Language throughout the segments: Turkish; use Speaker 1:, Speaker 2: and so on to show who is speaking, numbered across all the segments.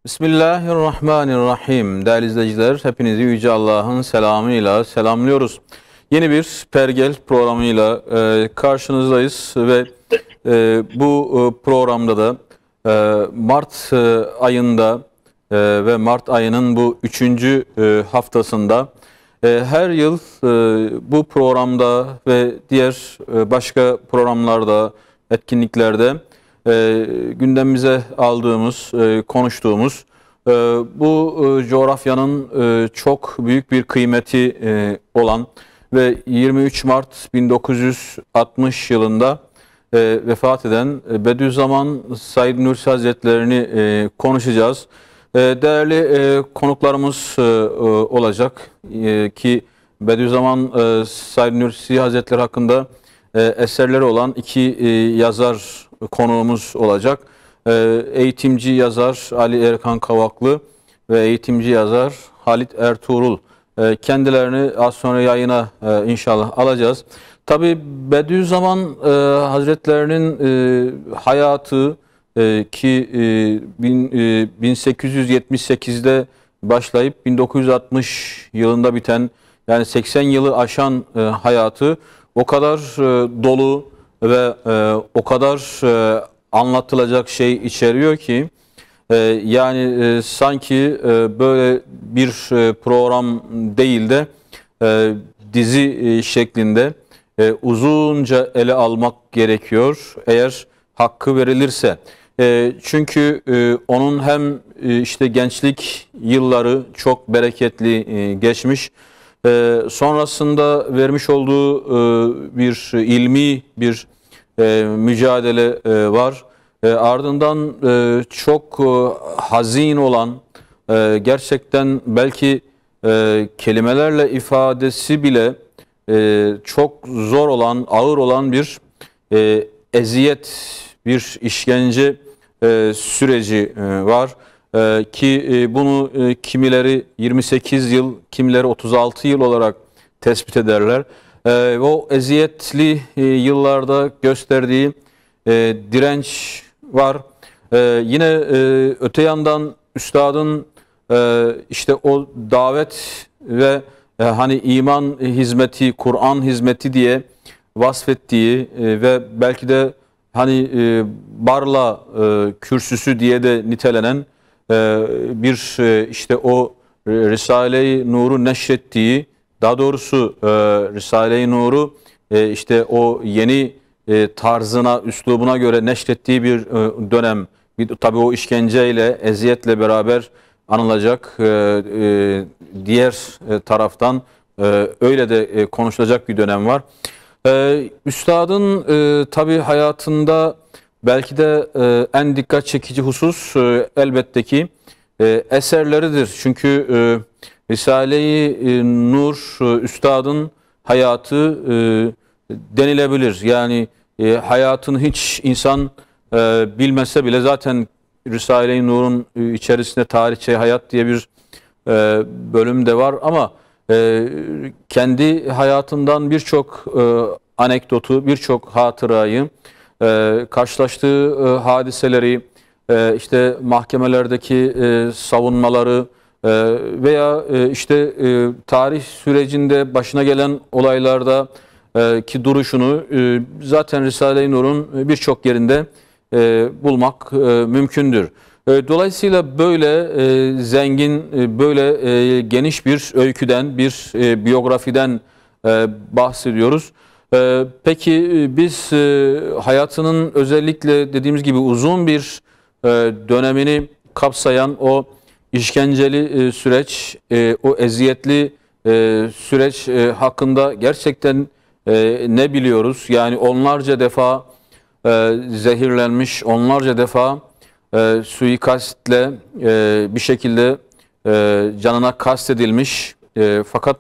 Speaker 1: Bismillahirrahmanirrahim. Değerli izleyiciler, hepinizi Yüce Allah'ın selamıyla selamlıyoruz. Yeni bir Pergel programıyla karşınızdayız ve bu programda da Mart ayında ve Mart ayının bu 3. haftasında her yıl bu programda ve diğer başka programlarda, etkinliklerde gündemimize aldığımız, konuştuğumuz bu coğrafyanın çok büyük bir kıymeti olan ve 23 Mart 1960 yılında vefat eden Bediüzzaman Said Nursi Hazretlerini konuşacağız. Değerli konuklarımız olacak ki Bediüzzaman Said Nursi Hazretleri hakkında eserleri olan iki yazar konuğumuz olacak. Eğitimci yazar Ali Erkan Kavaklı ve eğitimci yazar Halit Ertuğrul. Kendilerini az sonra yayına inşallah alacağız. Tabi Bediüzzaman Hazretlerinin hayatı ki 1878'de başlayıp 1960 yılında biten, yani 80 yılı aşan hayatı o kadar dolu ve o kadar anlatılacak şey içeriyor ki yani sanki böyle bir program değil de dizi şeklinde uzunca ele almak gerekiyor eğer hakkı verilirse. Çünkü onun hem işte gençlik yılları çok bereketli geçmiş. Sonrasında vermiş olduğu bir ilmi bir mücadele var. Ardından çok hazin olan, gerçekten belki kelimelerle ifadesi bile çok zor olan, ağır olan bir eziyet, bir işkence süreci var. Ki bunu kimileri 28 yıl, kimileri 36 yıl olarak tespit ederler. O eziyetli yıllarda gösterdiği direnç var. Yine öte yandan üstadın işte o davet ve hani iman hizmeti, Kur'an hizmeti diye vasfettiği ve belki de hani Barla kürsüsü diye de nitelenen bir işte o Risale-i Nur'u neşrettiği, daha doğrusu Risale-i Nur'u işte o yeni tarzına, üslubuna göre neşrettiği bir dönem. Tabii o işkenceyle, eziyetle beraber anılacak, diğer taraftan öyle de konuşulacak bir dönem var. Üstadın tabii hayatında belki de en dikkat çekici husus elbette ki eserleridir. Çünkü Risale-i Nur üstadın hayatı denilebilir. Yani hayatını hiç insan bilmese bile zaten Risale-i Nur'un içerisinde tarihçe hayat diye bir bölüm de var ama kendi hayatından birçok anekdotu, birçok hatırayı, karşılaştığı hadiseleri, işte mahkemelerdeki savunmaları veya işte tarih sürecinde başına gelen olaylarda ki duruşunu zaten Risale-i Nur'un birçok yerinde bulmak mümkündür. Dolayısıyla böyle zengin, böyle geniş bir öyküden, bir biyografiden bahsediyoruz. Peki biz hayatının özellikle dediğimiz gibi uzun bir dönemini kapsayan o işkenceli süreç, o eziyetli süreç hakkında gerçekten ne biliyoruz? Yani onlarca defa zehirlenmiş, onlarca defa suikastle bir şekilde canına kastedilmiş. Fakat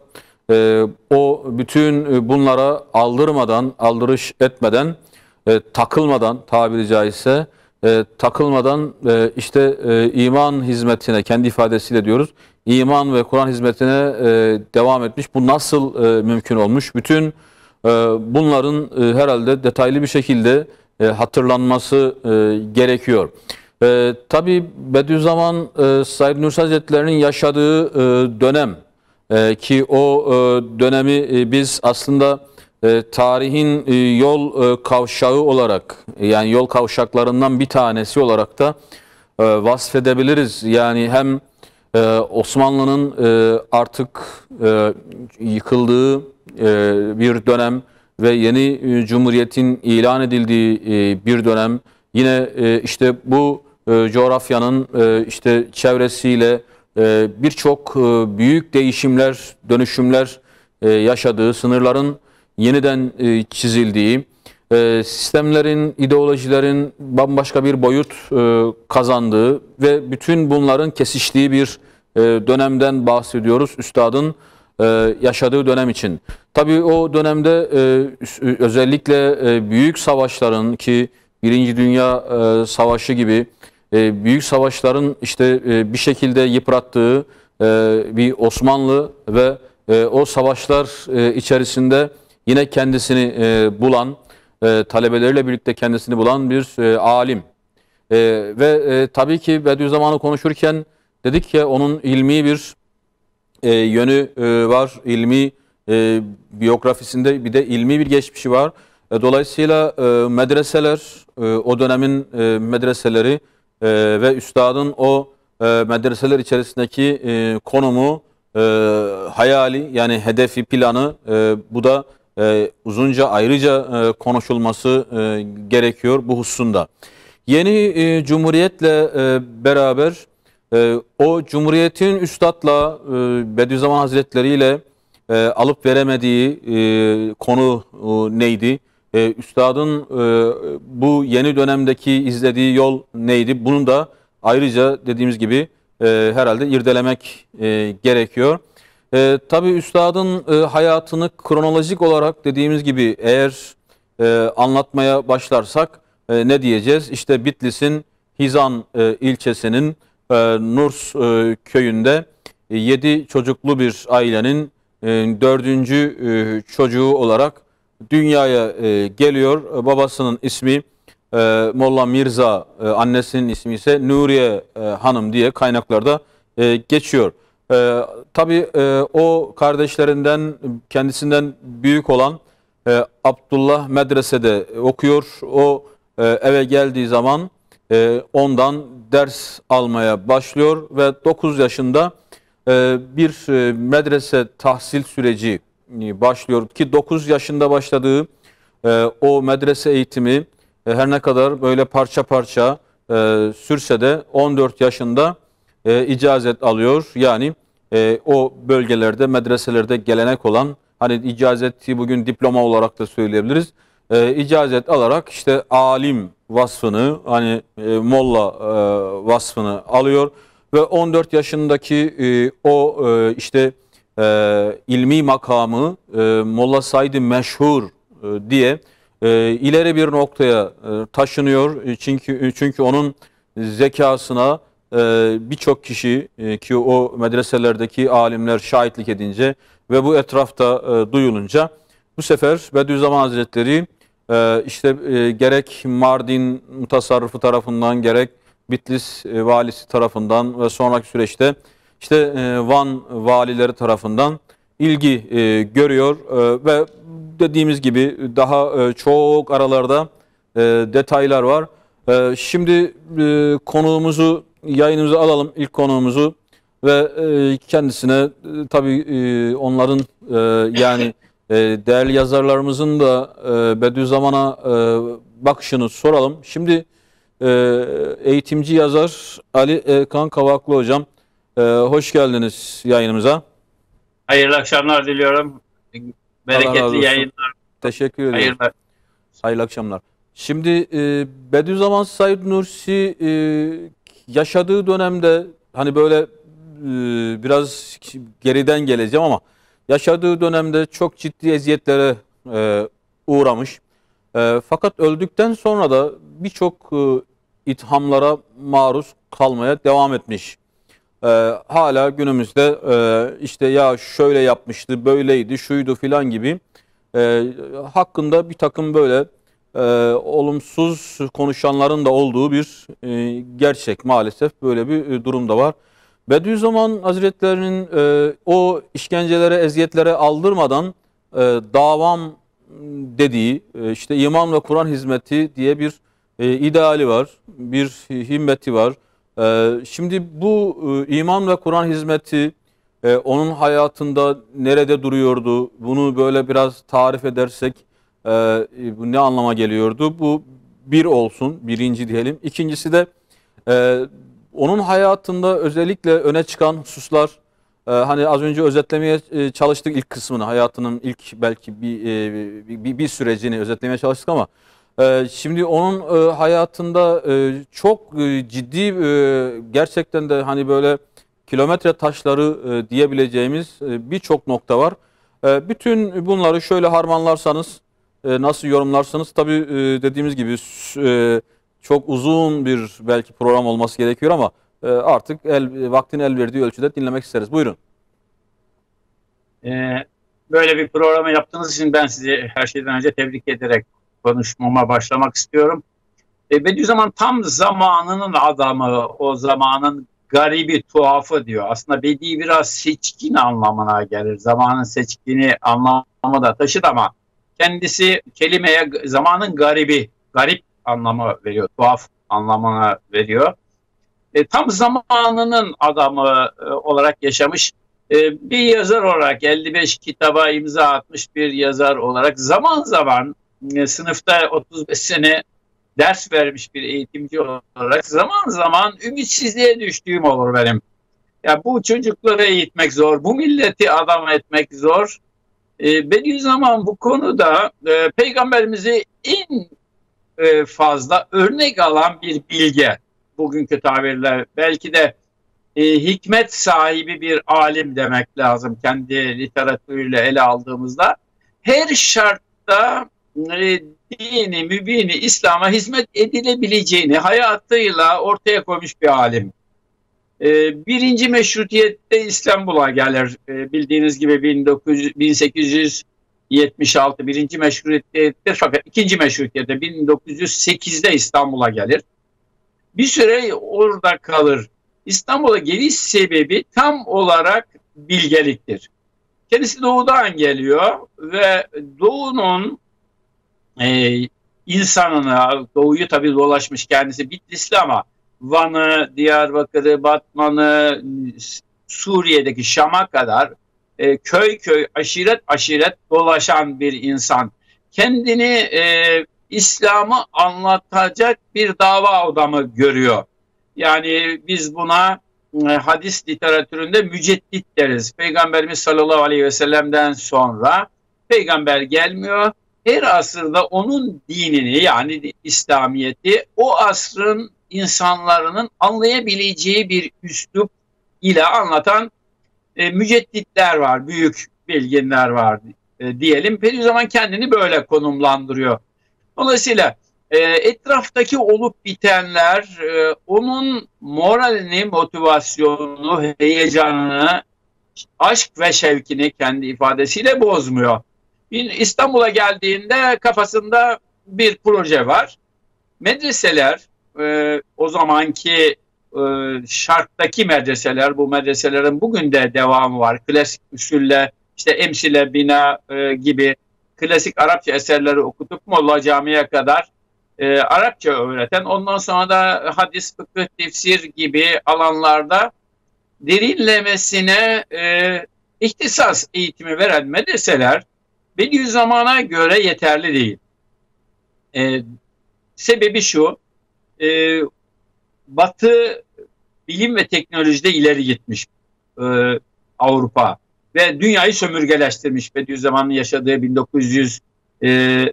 Speaker 1: o bütün bunlara aldırmadan, aldırış etmeden, takılmadan, tabiri caizse takılmadan işte iman hizmetine, kendi ifadesiyle diyoruz, iman ve Kur'an hizmetine devam etmiş. Bu nasıl mümkün olmuş? Bütün bunların herhalde detaylı bir şekilde hatırlanması gerekiyor. Tabii Bediüzzaman Said Nursi Hazretleri'nin yaşadığı dönem ki o dönemi biz aslında tarihin yol kavşağı olarak, yani yol kavşaklarından bir tanesi olarak da vasfedebiliriz. Yani hem Osmanlı'nın artık yıkıldığı bir dönem ve yeni cumhuriyetin ilan edildiği bir dönem. Yine işte bu coğrafyanın işte çevresiyle birçok büyük değişimler, dönüşümler yaşadığı, sınırların yeniden çizildiği, sistemlerin, ideolojilerin bambaşka bir boyut kazandığı ve bütün bunların kesiştiği bir dönemden bahsediyoruz üstadın yaşadığı dönem için. Tabii o dönemde özellikle büyük savaşların ki Birinci Dünya Savaşı gibi büyük savaşların işte bir şekilde yıprattığı bir Osmanlı ve o savaşlar içerisinde yine kendisini bulan, talebeleriyle birlikte kendisini bulan bir alim. Ve tabii ki Bediüzzaman'ı konuşurken dedik ya onun ilmi bir yönü var, ilmi biyografisinde bir de ilmi bir geçmişi var. Dolayısıyla medreseler, o dönemin medreseleri ve üstadın o medreseler içerisindeki konumu, hayali yani hedefi, planı bu da uzunca ayrıca konuşulması gerekiyor bu hususunda. Yeni Cumhuriyet'le beraber o Cumhuriyet'in üstadla Bediüzzaman Hazretleri ile alıp veremediği konu neydi? Üstadın bu yeni dönemdeki izlediği yol neydi? Bunu da ayrıca dediğimiz gibi herhalde irdelemek gerekiyor. Tabii üstadın hayatını kronolojik olarak dediğimiz gibi eğer anlatmaya başlarsak ne diyeceğiz? İşte Bitlis'in Hizan ilçesinin Nurs köyünde 7 çocuklu bir ailenin 4. çocuğu olarak dünyaya geliyor. Babasının ismi Molla Mirza, annesinin ismi ise Nuriye Hanım diye kaynaklarda geçiyor. Tabii o kardeşlerinden kendisinden büyük olan Abdullah medresede okuyor. O eve geldiği zaman ondan ders almaya başlıyor ve 9 yaşında bir medrese tahsil süreci başlıyor ki 9 yaşında başladığı o medrese eğitimi her ne kadar böyle parça parça sürse de 14 yaşında icazet alıyor. Yani o bölgelerde, medreselerde gelenek olan, hani icazeti bugün diploma olarak da söyleyebiliriz. İcazet alarak işte alim vasfını, hani molla vasfını alıyor ve 14 yaşındaki o işte ilmi makamı Molla Said-i Meşhur diye ileri bir noktaya taşınıyor. Çünkü onun zekasına birçok kişi ki o medreselerdeki alimler şahitlik edince ve bu etrafta duyulunca bu sefer Bediüzzaman Hazretleri işte gerek Mardin mutasarrıfı tarafından gerek Bitlis valisi tarafından ve sonraki süreçte işte Van valileri tarafından ilgi görüyor ve dediğimiz gibi daha çok aralarda detaylar var. Şimdi konuğumuzu yayınımıza alalım, ilk konuğumuzu ve kendisine tabii onların yani değerli yazarlarımızın da Bediüzzaman'a bakışını soralım. Şimdi eğitimci yazar Ali Erkan Kavaklı hocam, hoş geldiniz yayınımıza.
Speaker 2: Hayırlı akşamlar diliyorum. Bereketli yayınlar.
Speaker 1: Teşekkür ederim. Hayırlı akşamlar. Şimdi Bediüzzaman Said Nursi yaşadığı dönemde hani böyle biraz geriden geleceğim ama yaşadığı dönemde çok ciddi eziyetlere uğramış. Fakat öldükten sonra da birçok ithamlara maruz kalmaya devam etmiş. Hala günümüzde işte ya şöyle yapmıştı, böyleydi, şuydu filan gibi hakkında bir takım böyle olumsuz konuşanların da olduğu bir gerçek. Maalesef böyle bir durum da var. Bediüzzaman Hazretleri'nin o işkencelere, eziyetlere aldırmadan davam dediği, işte iman ve Kur'an hizmeti diye bir ideali var, bir himmeti var. Şimdi bu iman ve Kur'an hizmeti onun hayatında nerede duruyordu? Bunu böyle biraz tarif edersek bu ne anlama geliyordu? Bu bir olsun, birinci diyelim. İkincisi de onun hayatında özellikle öne çıkan hususlar, hani az önce özetlemeye çalıştık ilk kısmını, hayatının ilk belki bir sürecini özetlemeye çalıştık ama şimdi onun hayatında çok ciddi, gerçekten de hani böyle kilometre taşları diyebileceğimiz birçok nokta var. Bütün bunları şöyle harmanlarsanız, nasıl yorumlarsanız, tabii dediğimiz gibi çok uzun bir belki program olması gerekiyor ama artık vaktin el verdiği ölçüde dinlemek isteriz. Buyurun.
Speaker 2: Böyle bir programı yaptığınız için ben sizi her şeyden önce tebrik ederek konuşmama başlamak istiyorum. Bediüzzaman tam zamanının adamı, o zamanın garibi, tuhafı diyor. Aslında bedi biraz seçkin anlamına gelir. Zamanın seçkini anlamı da taşıdı ama kendisi kelimeye zamanın garibi, garip anlamı veriyor, tuhaf anlamına veriyor. Tam zamanının adamı olarak yaşamış bir yazar olarak, 55 kitaba imza atmış bir yazar olarak, zaman zaman sınıfta 35 sene ders vermiş bir eğitimci olarak zaman zaman ümitsizliğe düştüğüm olur benim. Ya bu çocukları eğitmek zor, bu milleti adam etmek zor. Bediüzzaman bu konuda peygamberimizi en fazla örnek alan bir bilge, bugünkü tabirle belki de hikmet sahibi bir alim demek lazım kendi literatürüyle ele aldığımızda. Her şartta dini, mübini, İslam'a hizmet edilebileceğini hayatıyla ortaya koymuş bir alim. Birinci meşrutiyette İstanbul'a gelir. Bildiğiniz gibi 1876 birinci meşrutiyette, fakat ikinci meşrutiyette 1908'de İstanbul'a gelir. Bir süre orada kalır. İstanbul'a geliş sebebi tam olarak bilgeliktir. Kendisi doğudan geliyor ve doğunun insanına, doğuyu tabii dolaşmış kendisi Bitlisli ama Van'ı, Diyarbakır'ı, Batman'ı, Suriye'deki Şam'a kadar köy köy, aşiret aşiret dolaşan bir insan. Kendini İslam'ı anlatacak bir dava adamı görüyor. Yani biz buna hadis literatüründe müceddit deriz. Peygamberimiz sallallahu aleyhi ve sellem'den sonra peygamber gelmiyor. Her asırda onun dinini, yani İslamiyet'i o asrın insanların anlayabileceği bir üslup ile anlatan mücedditler var, büyük bilginler var diyelim. Bediüzzaman kendini böyle konumlandırıyor. Dolayısıyla etraftaki olup bitenler onun moralini, motivasyonunu, heyecanını, aşk ve şevkini kendi ifadesiyle bozmuyor. İstanbul'a geldiğinde kafasında bir proje var. Medreseler, o zamanki şarttaki medreseler, bu medreselerin bugün de devamı var. Klasik usulle, işte Emsile, Bina gibi klasik Arapça eserleri okutup Molla Camii'ye kadar Arapça öğreten, ondan sonra da hadis, fıkıh, tefsir gibi alanlarda derinlemesine ihtisas eğitimi veren medreseler Bediüzzaman'a göre yeterli değil. Sebebi şu, Batı bilim ve teknolojide ileri gitmiş Avrupa ve dünyayı sömürgeleştirmiş. Bediüzzaman'ın yaşadığı 1900'lü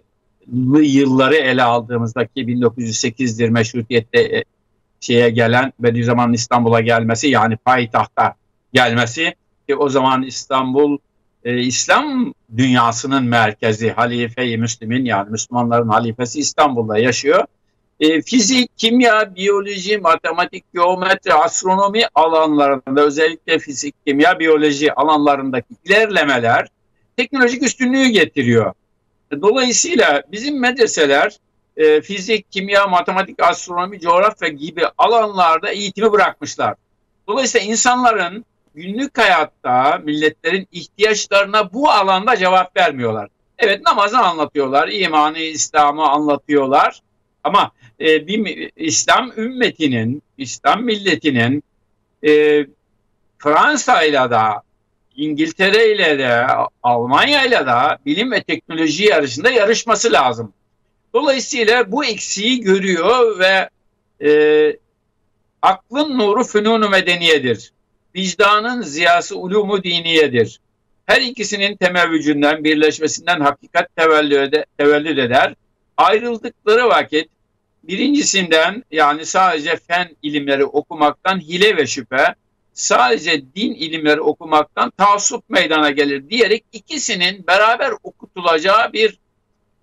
Speaker 2: yılları ele aldığımızdaki 1908'dir meşrutiyette gelen Bediüzzaman'ın İstanbul'a gelmesi, yani payitahta gelmesi ki o zaman İstanbul İslam dünyasının merkezi, Halife-i Müslim'in, yani Müslümanların halifesi İstanbul'da yaşıyor. Fizik, kimya, biyoloji, matematik, geometri, astronomi alanlarında, özellikle fizik, kimya, biyoloji alanlarındaki ilerlemeler teknolojik üstünlüğü getiriyor. Dolayısıyla bizim medreseler fizik, kimya, matematik, astronomi, coğrafya gibi alanlarda eğitimi bırakmışlar. Dolayısıyla insanların günlük hayatta milletlerin ihtiyaçlarına bu alanda cevap vermiyorlar. Evet, namazı anlatıyorlar, imanı, İslam'ı anlatıyorlar ama bir İslam ümmetinin, İslam milletinin Fransa'yla da, İngiltere'yle de, Almanya'yla da bilim ve teknoloji yarışında yarışması lazım. Dolayısıyla bu eksiği görüyor ve e, aklın nuru fünun-u medeniyedir. Vicdanın ziyası ulumu diniyedir. Her ikisinin temevvücünden, birleşmesinden hakikat tevellüd eder. Ayrıldıkları vakit birincisinden, yani sadece fen ilimleri okumaktan hile ve şüphe, sadece din ilimleri okumaktan taassup meydana gelir diyerek ikisinin beraber okutulacağı bir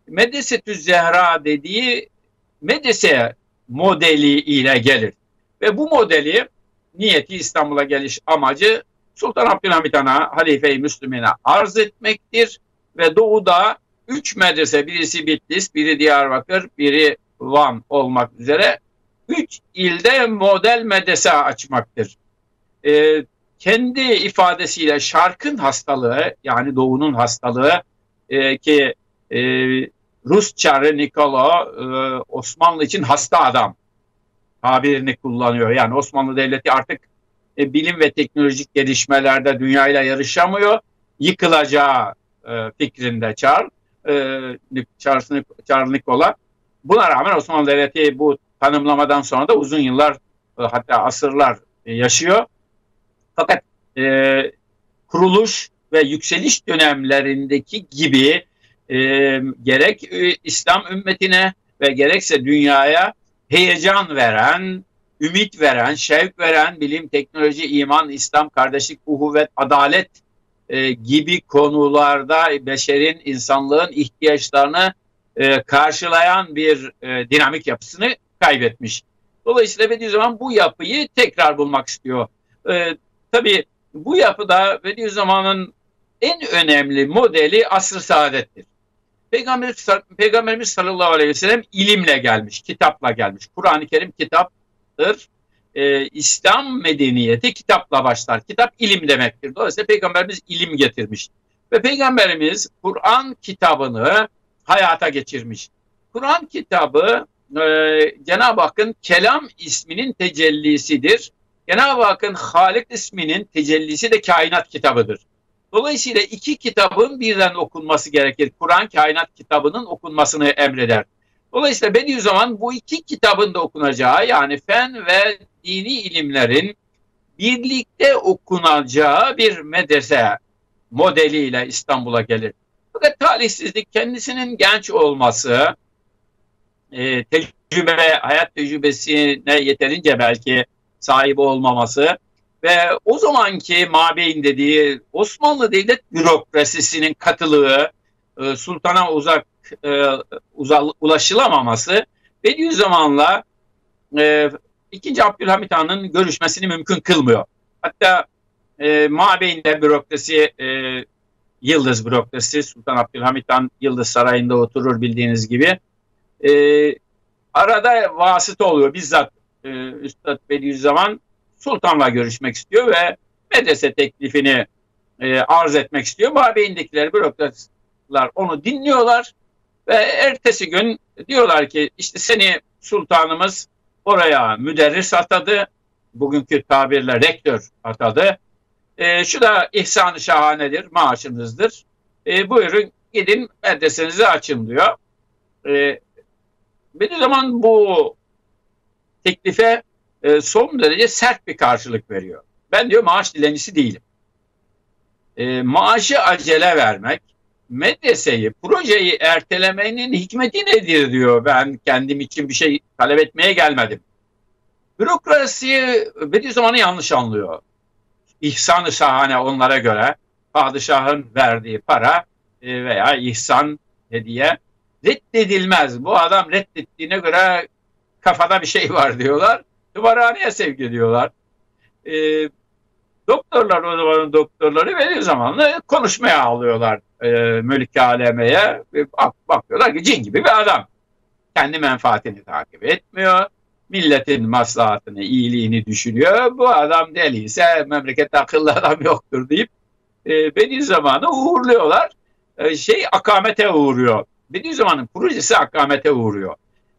Speaker 2: Medresetü Zehra dediği medrese modeli ile gelir. Ve bu modeli, niyeti, İstanbul'a geliş amacı Sultan Abdülhamit Han'a, Halife-i Müslümine arz etmektir. Ve doğuda 3 medrese, birisi Bitlis, biri Diyarbakır, biri Van olmak üzere 3 ilde model medrese açmaktır. Kendi ifadesiyle şarkın hastalığı, yani doğunun hastalığı ki Rus Çarı Nikola Osmanlı için hasta adam tabirini kullanıyor. Yani Osmanlı Devleti artık bilim ve teknolojik gelişmelerde dünyayla yarışamıyor. Yıkılacağı fikrinde Çar Nikola. Buna rağmen Osmanlı Devleti bu tanımlamadan sonra da uzun yıllar, hatta asırlar yaşıyor. Fakat kuruluş ve yükseliş dönemlerindeki gibi gerek İslam ümmetine ve gerekse dünyaya heyecan veren, ümit veren, şevk veren bilim, teknoloji, iman, İslam, kardeşlik, uhuvvet, adalet gibi konularda beşerin, insanlığın ihtiyaçlarını karşılayan bir dinamik yapısını kaybetmiş. Dolayısıyla Bediüzzaman bu yapıyı tekrar bulmak istiyor. Tabii bu yapıda Bediüzzaman'ın en önemli modeli asr-ı saadettir. Peygamberimiz sallallahu aleyhi ve sellem ilimle gelmiş, kitapla gelmiş. Kur'an-ı Kerim kitaptır. İslam medeniyeti kitapla başlar. Kitap ilim demektir. Dolayısıyla Peygamberimiz ilim getirmiş. Ve Peygamberimiz Kur'an kitabını hayata geçirmiş. Kur'an kitabı Cenab-ı Hakk'ın Kelam isminin tecellisidir. Cenab-ı Hakk'ın Halik isminin tecellisi de kainat kitabıdır. Dolayısıyla iki kitabın birden okunması gerekir. Kur'an kainat kitabının okunmasını emreder. Dolayısıyla Bediüzzaman bu iki kitabın da okunacağı, yani fen ve dini ilimlerin birlikte okunacağı bir medrese modeliyle İstanbul'a gelir. Fakat talihsizlik, kendisinin genç olması, hayat tecrübesine yeterince belki sahibi olmaması ve o zamanki mabeyin dediği Osmanlı devlet bürokrasisinin katılığı, sultana ulaşılamaması Bediüzzaman'la 2. Abdülhamit Han'ın görüşmesini mümkün kılmıyor. Hatta mabeyinde bürokrasi, Yıldız bürokrasi, Sultan Abdülhamit Han Yıldız Sarayı'nda oturur bildiğiniz gibi. Arada vasıta oluyor. Bizzat Üstad Bediüzzaman sultanla görüşmek istiyor ve medrese teklifini arz etmek istiyor. Mabeyindekiler, bürokratlar onu dinliyorlar ve ertesi gün diyorlar ki işte seni sultanımız oraya müderris atadı. Bugünkü tabirle rektör atadı. Şu da ihsan-ı şahanedir, maaşınızdır. Buyurun gidin medresenizi açın diyor. Bediüzzaman bu teklife son derece sert bir karşılık veriyor. Ben diyor maaş dilencisi değilim. Maaşı acele vermek, medreseyi, projeyi ertelemenin hikmeti nedir diyor. Ben kendim için bir şey talep etmeye gelmedim. Bürokrasi Bediüzzaman'ı yanlış anlıyor. İhsan-ı şahane onlara göre padişahın verdiği para veya ihsan hediye reddedilmez. Bu adam reddettiğine göre kafada bir şey var diyorlar. Tımarhaneye sevk ediyorlar. Doktorlar, o zamanın doktorları Bediüzzaman'la konuşmaya alıyorlar Mülk-i Aleme'ye. Bakıyorlar ki cin gibi bir adam. Kendi menfaatini takip etmiyor. Milletin maslahatını, iyiliğini düşünüyor. Bu adam deliyse memlekette akıllı adam yoktur deyip Bediüzzaman'ı uğurluyorlar. Akamete uğruyor. Bediüzzaman'ın projesi akamete uğruyor.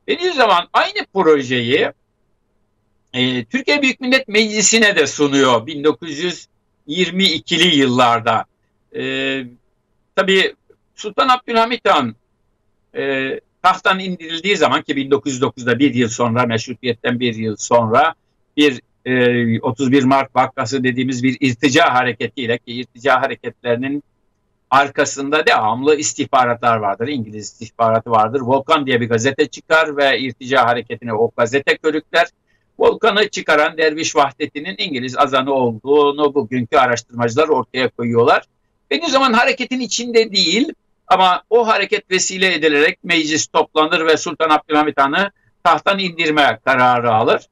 Speaker 2: Bediüzzaman aynı projeyi Türkiye Büyük Millet Meclisi'ne de sunuyor 1922'li yıllarda. Tabii Sultan Abdülhamit Han tahttan indirildiği zaman ki 1909'da bir yıl sonra, meşrutiyetten bir yıl sonra bir 31 Mart vakası dediğimiz bir irtica hareketiyle, ki irtica hareketlerinin arkasında devamlı istihbaratlar vardır. İngiliz istihbaratı vardır. Volkan diye bir gazete çıkar ve irtica hareketini o gazete körükler. Volkan'ı çıkaran Derviş Vahdeti'nin İngiliz azanı olduğunu bugünkü araştırmacılar ortaya koyuyorlar. Bediüzzaman hareketin içinde değil ama o hareket vesile edilerek meclis toplanır ve Sultan Abdülhamit Han'ı tahttan indirme kararı alır.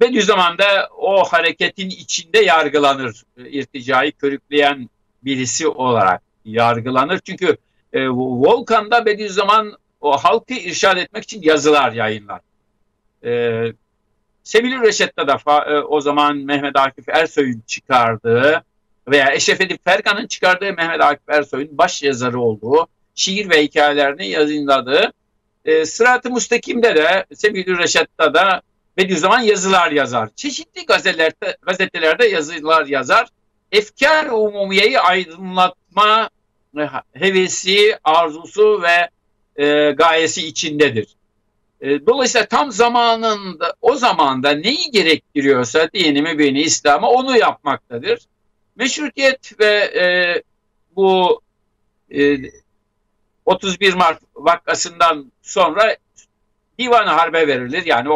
Speaker 2: Bediüzzaman da o hareketin içinde yargılanır. İrticayı körükleyen birisi olarak yargılanır. Çünkü Volkan'da Bediüzzaman o halkı irşad etmek için yazılar yayınlar. Sebil-i Reşat'ta da o zaman Mehmet Akif Ersoy'un çıkardığı veya Eşref Edip Ferkan'ın çıkardığı Mehmet Akif Ersoy'un baş yazarı olduğu şiir ve hikayelerini yayınladığı Sırat-ı Müstakim'de de Sebil-i Reşat'ta da Bediüzzaman yazılar yazar. Çeşitli gazetelerde yazılar yazar. Efkar umumiyeyi aydınlatma hevesi, arzusu ve gayesi içindedir. Dolayısıyla tam zamanında, o zamanda neyi gerektiriyorsa dini, mübini, İslam'a onu yapmaktadır. Meşrutiyet ve bu 31 Mart vakasından sonra divan-ı harbe verilir. Yani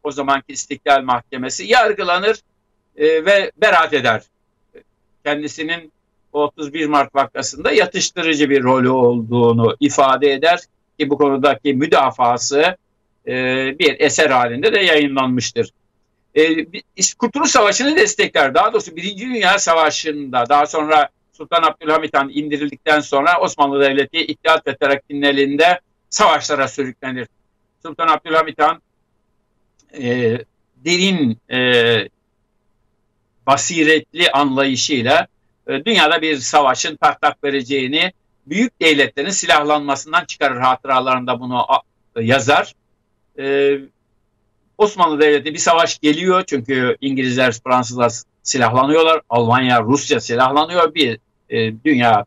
Speaker 2: o zamanki İstiklal Mahkemesi yargılanır ve beraat eder. Kendisinin 31 Mart vakasında yatıştırıcı bir rolü olduğunu ifade eder ki bu konudaki müdafası bir eser halinde de yayınlanmıştır. Kurtuluş Savaşı'nı destekler. Daha doğrusu Birinci Dünya Savaşı'nda, daha sonra Sultan Abdülhamit Han indirildikten sonra Osmanlı Devleti İttihat ve Terakki'nin elinde savaşlara sürüklenir. Sultan Abdülhamit Han derin, basiretli anlayışıyla dünyada bir savaşın patlak vereceğini, büyük devletlerin silahlanmasından çıkarır, hatıralarında bunu yazar. Osmanlı Devleti bir savaş geliyor çünkü İngilizler, Fransızlar silahlanıyorlar, Almanya, Rusya silahlanıyor, bir dünya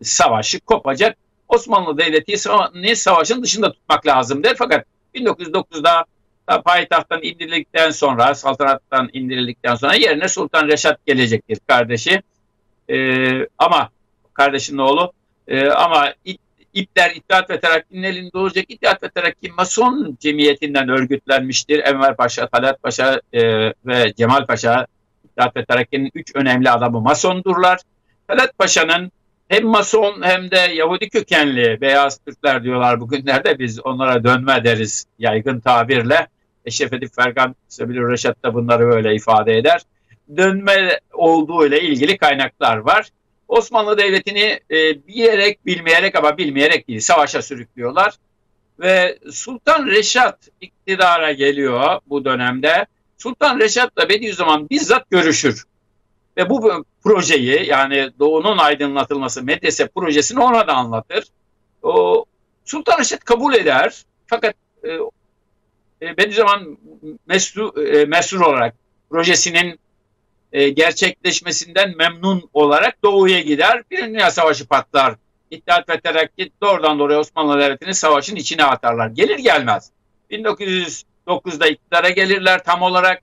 Speaker 2: savaşı kopacak. Osmanlı Devleti'ni savaşın dışında tutmak lazım der. Fakat 1909'da payitahttan indirildikten sonra, saltanattan indirildikten sonra yerine Sultan Reşat gelecektir, kardeşi. Ama kardeşinin oğlu. Ama İpler İttihat ve Terakki'nin elinde olacak. İttihat ve Terakki Mason cemiyetinden örgütlenmiştir. Enver Paşa, Talat Paşa ve Cemal Paşa, İttihat ve Terakki'nin 3 önemli adamı Masondurlar. Talat Paşa'nın hem Mason hem de Yahudi kökenli beyaz Türkler diyorlar bugünlerde, biz onlara dönme deriz yaygın tabirle. Eşref Edip Ferkan, Sebil-i Reşat da bunları böyle ifade eder. Dönme olduğu ile ilgili kaynaklar var. Osmanlı Devleti'ni bilerek, bilmeyerek ama bilmeyerek değil, savaşa sürüklüyorlar. Ve Sultan Reşat iktidara geliyor bu dönemde. Sultan Reşat'la Bediüzzaman bizzat görüşür. Ve bu projeyi, yani Doğu'nun aydınlatılması medrese projesini ona da anlatır. Sultan Reşat kabul eder. Fakat Bediüzzaman mesrur olarak projesinin gerçekleşmesinden memnun olarak Doğu'ya gider. Birinci Dünya Savaşı patlar. İttihat ve Terakki doğrudan doğruya Osmanlı Devleti'ni savaşın içine atarlar. Gelir gelmez 1909'da iktidara gelirler tam olarak.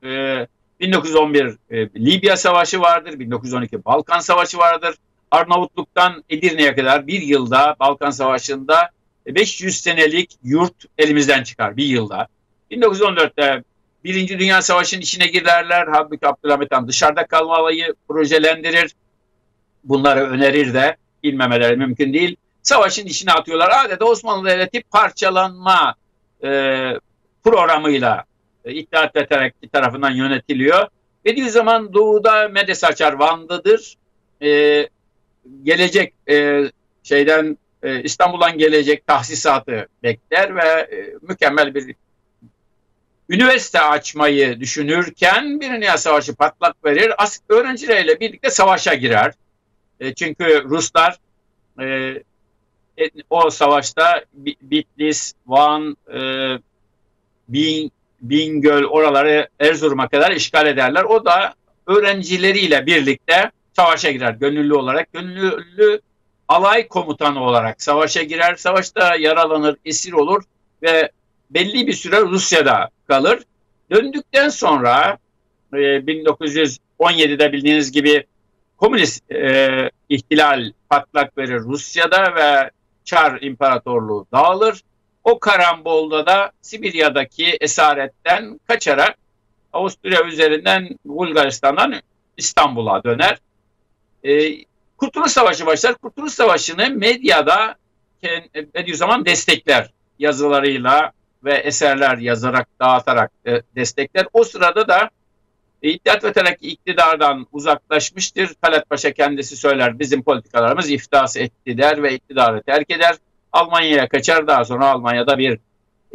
Speaker 2: 1911 Libya Savaşı vardır. 1912 Balkan Savaşı vardır. Arnavutluk'tan Edirne'ye kadar bir yılda Balkan Savaşı'nda 500 senelik yurt elimizden çıkar bir yılda. 1914'te Birinci Dünya Savaşı'nın içine girerler. Halbuki Abdülhamit Han dışarıda kalmayı projelendirir. Bunları önerir de bilmemeleri mümkün değil. Savaşın içine atıyorlar. Adeta Osmanlı Devleti parçalanma programıyla İttihat ve Terakki tarafından yönetiliyor. Bediüzzaman Doğu'da medrese açar, Van'dadır. Gelecek İstanbul'dan gelecek tahsisatı bekler ve mükemmel bir üniversite açmayı düşünürken bir Dünya Savaşı patlak verir. Öğrencileriyle birlikte savaşa girer. Çünkü Ruslar o savaşta Bitlis, Van, Bingöl oraları Erzurum'a kadar işgal ederler. O da öğrencileriyle birlikte savaşa girer gönüllü olarak. Gönüllü alay komutanı olarak savaşa girer. Savaşta yaralanır, esir olur ve belli bir süre Rusya'da kalır. Döndükten sonra 1917'de bildiğiniz gibi komünist ihtilal patlak verir Rusya'da ve Çar İmparatorluğu dağılır. O karambolda da Sibirya'daki esaretten kaçarak Avusturya üzerinden Bulgaristan'dan İstanbul'a döner. Kurtuluş Savaşı başlar. Kurtuluş Savaşı'nı medyada Bediüzzaman destekler. Yazılarıyla ve eserler yazarak, dağıtarak destekler. O sırada da İttihat ve Terakki iktidardan uzaklaşmıştır. Talat Paşa kendisi söyler, bizim politikalarımız iflas etti der ve iktidarı terk eder. Almanya'ya kaçar, daha sonra Almanya'da bir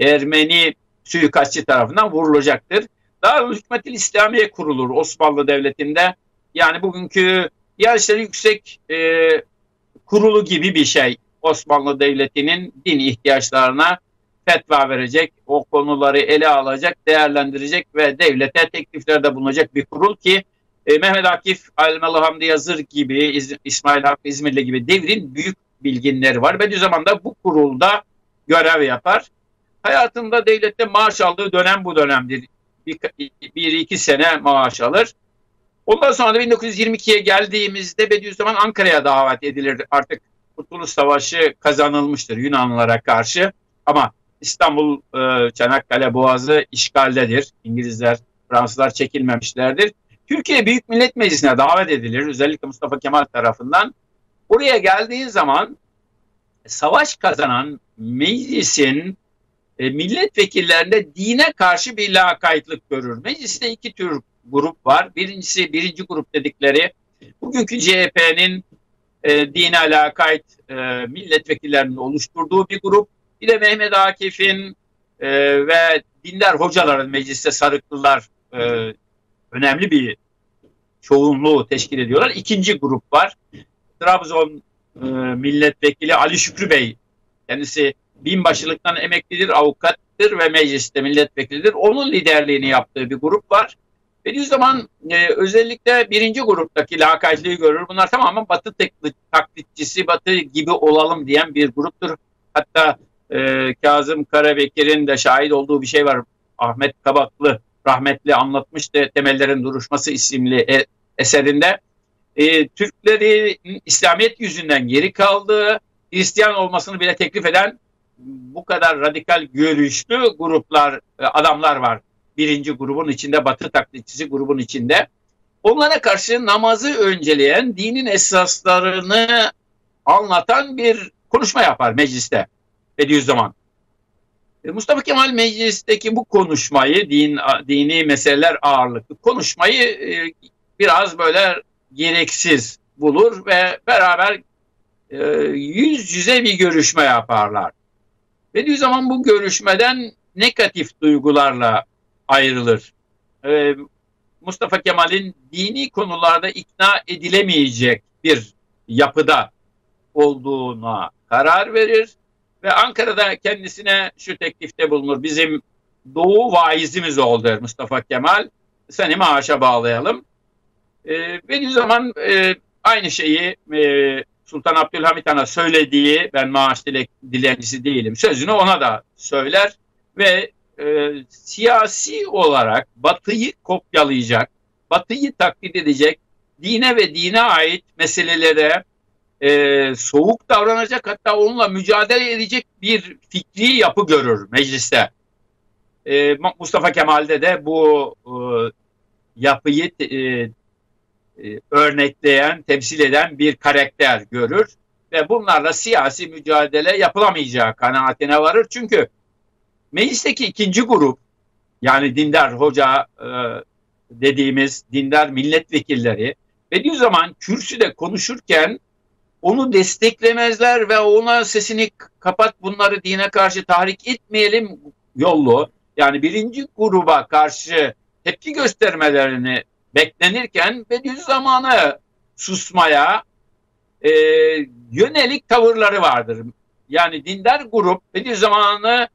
Speaker 2: Ermeni suikastçı tarafından vurulacaktır. Daha Hükümet-i İslamiye kurulur Osmanlı Devleti'nde. Yani bugünkü Diyanet Yüksek Kurulu gibi bir şey. Osmanlı Devleti'nin din ihtiyaçlarına fetva verecek, o konuları ele alacak, değerlendirecek ve devlete tekliflerde bulunacak bir kurul ki Mehmet Akif, Elmalı Hamdi Yazır gibi, İsmail Hakkı İzmirli gibi devrin büyük bilginleri var. Bediüzzaman da bu kurulda görev yapar. Hayatında devlette maaş aldığı dönem bu dönemdir. Bir iki sene maaş alır. Ondan sonra da 1922'ye geldiğimizde Bediüzzaman Ankara'ya davet edilir. Artık Kurtuluş Savaşı kazanılmıştır Yunanlılara karşı. Ama İstanbul, Çanakkale Boğazı işgaldedir. İngilizler, Fransızlar çekilmemişlerdir. Türkiye Büyük Millet Meclisi'ne davet edilir. Özellikle Mustafa Kemal tarafından. Oraya geldiği zaman savaş kazanan meclisin milletvekillerinde dine karşı bir lakaytlık görür. Mecliste iki tür grup var. Birincisi birinci grup dedikleri bugünkü CHP'nin dine lakayt milletvekillerinin oluşturduğu bir grup. Bir de Mehmet Akif'in ve dindar hocaların mecliste Sarıklılar önemli bir çoğunluğu teşkil ediyorlar. İkinci grup var. Trabzon milletvekili Ali Şükrü Bey. Kendisi binbaşılıktan emeklidir, avukattır ve mecliste milletvekilidir. Onun liderliğini yaptığı bir grup var. Bediüzzaman özellikle birinci gruptaki lakaytlığı görür. Bunlar tamamen Batı taklitçisi, Batı gibi olalım diyen bir gruptur. Hatta Kazım Karabekir'in de şahit olduğu bir şey var. Ahmet Kabaklı rahmetli anlatmıştı Temellerin Duruşması isimli eserinde. Türkleri İslamiyet yüzünden geri kaldığı, Hristiyan olmasını bile teklif eden bu kadar radikal görüşlü gruplar, adamlar var. Birinci grubun içinde, Batı taklitçisi grubun içinde. Onlara karşı namazı önceleyen, dinin esaslarını anlatan bir konuşma yapar mecliste Bediüzzaman. Mustafa Kemal meclisteki bu konuşmayı, dini meseleler ağırlıklı konuşmayı biraz böyle gereksiz bulur ve beraber yüz yüze bir görüşme yaparlar. Bediüzzaman bu görüşmeden negatif duygularla ayrılır. Mustafa Kemal'in dini konularda ikna edilemeyecek bir yapıda olduğuna karar verir ve Ankara'da kendisine şu teklifte bulunur. Bizim Doğu vaizimiz ol der Mustafa Kemal. Seni maaşa bağlayalım. Bediüzzaman aynı şeyi Sultan Abdülhamit Han'a söylediği, ben maaş dilencisi değilim sözünü ona da söyler ve siyasi olarak Batı'yı kopyalayacak, Batı'yı taklit edecek, dine ve dine ait meselelere soğuk davranacak, hatta onunla mücadele edecek bir fikri yapı görür mecliste. Mustafa Kemal'de de bu yapıyı örnekleyen, temsil eden bir karakter görür ve bunlarla siyasi mücadele yapılamayacağı kanaatine varır. Çünkü meclisteki ikinci grup, yani dindar hoca dediğimiz dindar milletvekilleri Bediüzzaman kürsüde konuşurken onu desteklemezler ve ona sesini kapat, bunları dine karşı tahrik etmeyelim yollu. Yani birinci gruba karşı tepki göstermelerini beklenirken Bediüzzaman'a susmaya yönelik tavırları vardır. Yani dindar grup Bediüzzaman'ı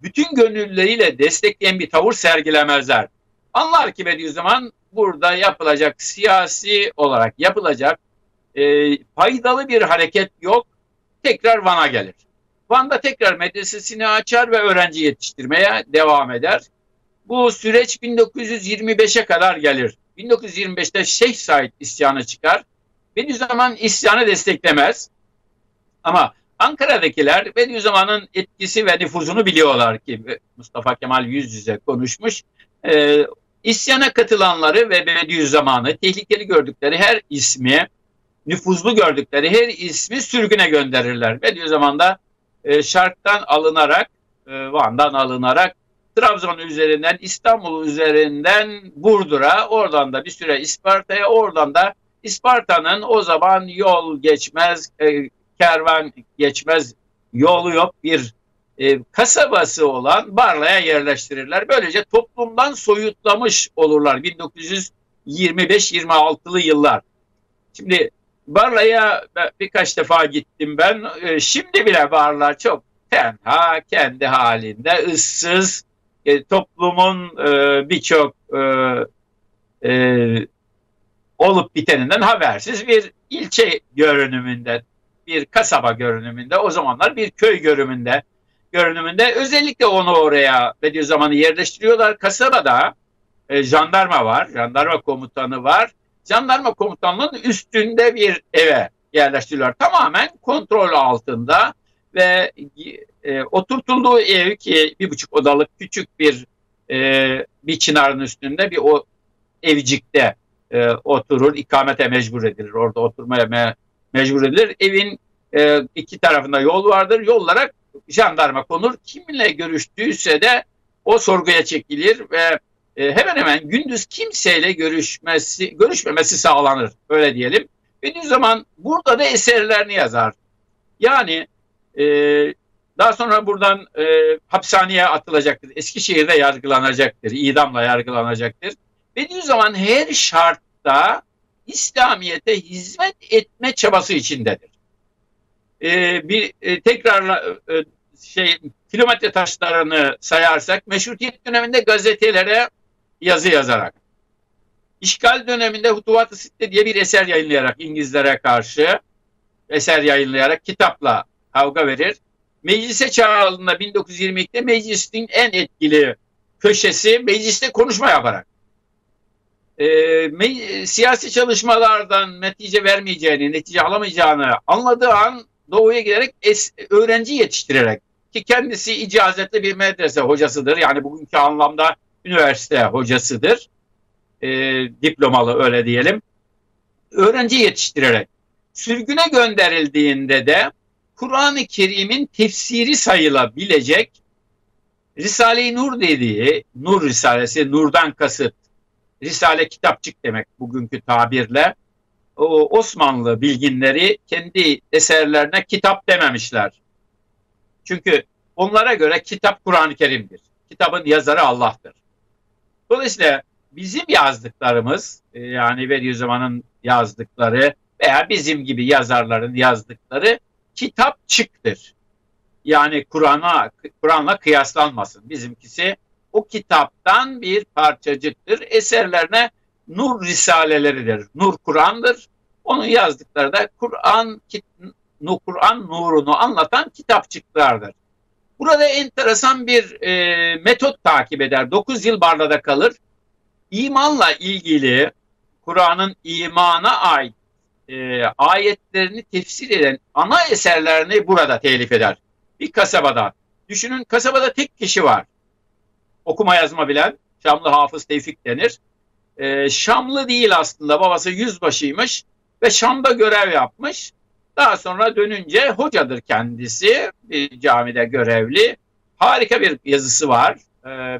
Speaker 2: bütün gönülleriyle destekleyen bir tavır sergilemezler. Anlar ki Bediüzzaman burada yapılacak, siyasi olarak yapılacak faydalı bir hareket yok. Tekrar Van'a gelir. Van'da tekrar medresesini açar ve öğrenci yetiştirmeye devam eder. Bu süreç 1925'e kadar gelir. 1925'te Şeyh Said isyanı çıkar. Bediüzzaman isyanı desteklemez. Ama Ankara'dakiler Bediüzzaman'ın etkisi ve nüfuzunu biliyorlar ki Mustafa Kemal yüz yüze konuşmuş. İsyana katılanları ve Bediüzzaman'ı tehlikeli gördükleri her ismi, nüfuzlu gördükleri her ismi sürgüne gönderirler. Bediüzzaman da Şark'tan alınarak, Van'dan alınarak Trabzon üzerinden, İstanbul üzerinden Burdur'a, oradan da bir süre İsparta'ya, oradan da İsparta'nın o zaman yol geçmez, kervan geçmez, yolu yok bir kasabası olan Barla'ya yerleştirirler. Böylece toplumdan soyutlamış olurlar 1925-26'lı yıllar. Şimdi Barla'ya birkaç defa gittim ben. Şimdi bile Barla çok tenha, kendi halinde, ıssız, toplumun birçok olup biteninden habersiz bir ilçe görünümünde, bir kasaba görünümünde, o zamanlar bir köy görünümünde özellikle onu oraya Bediüzzaman'ı yerleştiriyorlar. Kasabada jandarma var, jandarma komutanı var. Jandarma komutanlığının üstünde bir eve yerleştiriyorlar. Tamamen kontrol altında ve oturtulduğu ev ki 1,5 odalık küçük bir çınarın üstünde bir o evcikte oturur, ikamete mecbur edilir. Orada oturmaya mecbur edilir. Evin iki tarafında yol vardır. Yollara jandarma konur. Kiminle görüştüyse de o sorguya çekilir ve hemen hemen gündüz kimseyle görüşmemesi sağlanır. Öyle diyelim. Bediüzzaman burada da eserlerini yazar. Yani daha sonra buradan hapishaneye atılacaktır. Eskişehir'de yargılanacaktır. İdamla yargılanacaktır. Bediüzzaman her şartta İslamiyet'e hizmet etme çabası içindedir. Tekrar kilometre taşlarını sayarsak, Meşrutiyet döneminde gazetelere yazı yazarak, İşgal döneminde Hutuvat-ı Sitte diye bir eser yayınlayarak, İngilizlere karşı eser yayınlayarak kitapla kavga verir. Meclise çağrıldığında 1922'de meclisin en etkili köşesi mecliste konuşma yaparak. Siyasi çalışmalardan netice alamayacağını anladığı an Doğu'ya giderek öğrenci yetiştirerek, ki kendisi icazetli bir medrese hocasıdır. Yani bugünkü anlamda üniversite hocasıdır. Diplomalı öyle diyelim. Öğrenci yetiştirerek. Sürgüne gönderildiğinde de Kur'an-ı Kerim'in tefsiri sayılabilecek Risale-i Nur dediği, Nur Risalesi, Nur'dan kasıt, Risale kitapçık demek bugünkü tabirle, o Osmanlı bilginleri kendi eserlerine kitap dememişler. Çünkü onlara göre kitap Kur'an-ı Kerim'dir. Kitabın yazarı Allah'tır. Dolayısıyla bizim yazdıklarımız, yani Bediüzzaman'ın yazdıkları veya bizim gibi yazarların yazdıkları kitapçıktır. Yani Kur'an'la kıyaslanmasın. Bizimkisi o kitaptan bir parçacıktır. Eserlerine Nur risaleleridir. Nur Kur'an'dır. Onun yazdıkları da Kur'an nurunu anlatan kitapçıklardır. Burada enteresan bir metot takip eder. 9 yıl Barla'da kalır. İmanla ilgili Kur'an'ın imana ait ayetlerini tefsir eden ana eserlerini burada telif eder. Bir kasabada. Düşünün, kasabada tek kişi var. Okuma yazma bilen, Şamlı Hafız Tevfik denir. Şamlı değil aslında, babası yüzbaşıymış ve Şam'da görev yapmış. Daha sonra dönünce hocadır kendisi, bir camide görevli. Harika bir yazısı var.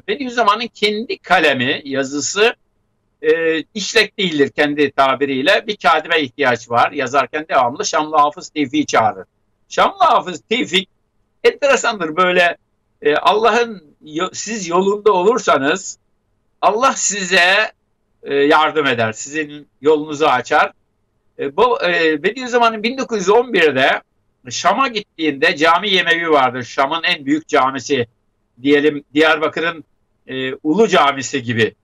Speaker 2: Bediüzzaman'ın kendi kalemi yazısı işlek değildir kendi tabiriyle. Bir katibe ihtiyaç var. Yazarken devamlı Şamlı Hafız Tevfik'i çağırır. Şamlı Hafız Tevfik enteresandır böyle, siz yolunda olursanız Allah size yardım eder. Sizin yolunuzu açar. Bediüzzaman'ın 1911'de Şam'a gittiğinde Cami-i Emevi vardır. Şam'ın en büyük camisi, diyelim Diyarbakır'ın Ulu Camisi gibi,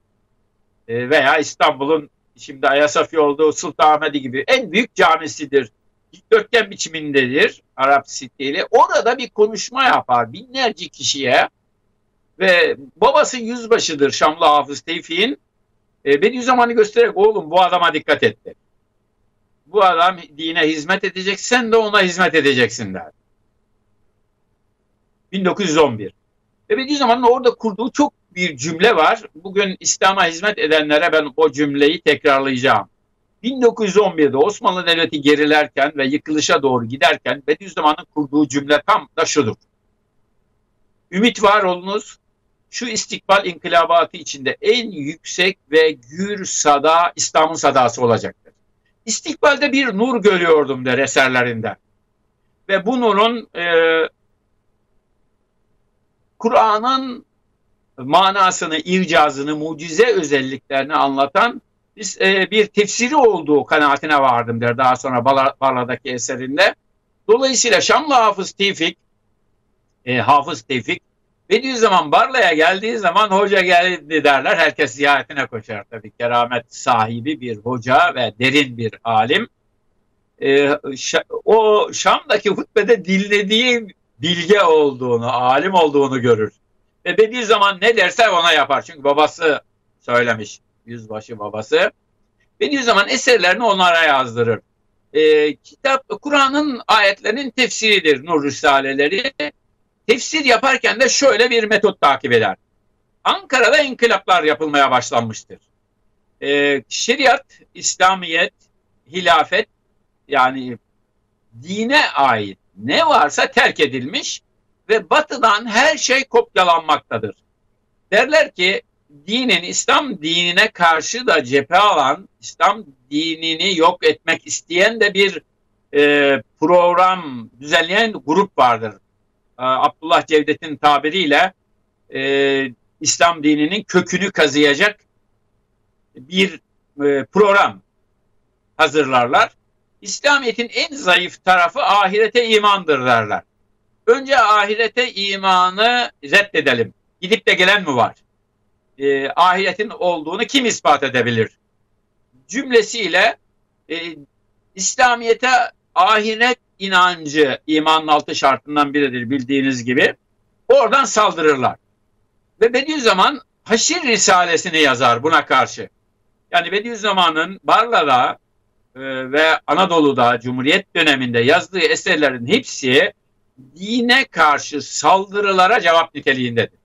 Speaker 2: veya İstanbul'un şimdi Ayasofya olduğu Sultanahmet gibi en büyük camisidir. Dikdörtgen biçimindedir, Arap stili. Orada bir konuşma yapar binlerce kişiye ve babası yüzbaşıdır Şamlı Hafız Tevfik'in. Bediüzzaman'ı göstererek oğlum bu adama dikkat etti. Bu adam dine hizmet edecek, sen de ona hizmet edeceksin der. 1911. Ve Bediüzzaman'ın orada kurduğu çok bir cümle var. Bugün İslam'a hizmet edenlere ben o cümleyi tekrarlayacağım. 1911'de Osmanlı Devleti gerilerken ve yıkılışa doğru giderken Bediüzzaman'ın kurduğu cümle tam da şudur. Ümit var olunuz, şu istikbal inkılabatı içinde en yüksek ve gür sada İslam'ın sadası olacaktır. İstikbalde bir nur görüyordum der eserlerinde. Ve bu nurun Kur'an'ın manasını, ircazını, mucize özelliklerini anlatan bir tefsiri olduğu kanaatine vardım der daha sonra Barla'daki eserinde. Dolayısıyla Şamlı Hafız Tevfik Bediüzzaman Barla'ya geldiği zaman hoca geldi derler. Herkes ziyaretine koşar tabii. Keramet sahibi bir hoca ve derin bir alim. O Şam'daki hutbede dinlediği bilge olduğunu, alim olduğunu görür. Ve Bediüzzaman ne derse ona yapar. Çünkü babası söylemiş, yüzbaşı babası. Bediüzzaman eserlerini onlara yazdırır. Kur'an'ın ayetlerinin tefsiridir Nur Risaleleri. Tefsir yaparken de şöyle bir metot takip eder. Ankara'da inkılaplar yapılmaya başlanmıştır. Şeriat, İslamiyet, hilafet, yani dine ait ne varsa terk edilmiş ve batıdan her şey kopyalanmaktadır. Derler ki İslam dinine karşı da cephe alan, İslam dinini yok etmek isteyen de bir program düzenleyen grup vardır. Abdullah Cevdet'in tabiriyle İslam dininin kökünü kazıyacak bir program hazırlarlar. İslamiyet'in en zayıf tarafı ahirete imandır derler. Önce ahirete imanı reddedelim. Gidip de gelen mi var? Ahiretin olduğunu kim ispat edebilir? Cümlesiyle İslamiyet'e ahiret inancı imanın 6 şartından biridir bildiğiniz gibi. Oradan saldırırlar. Ve Bediüzzaman Haşir Risalesini yazar buna karşı. Yani Bediüzzaman'ın Barla'da ve Anadolu'da Cumhuriyet döneminde yazdığı eserlerin hepsi dine karşı saldırılara cevap niteliğindedir.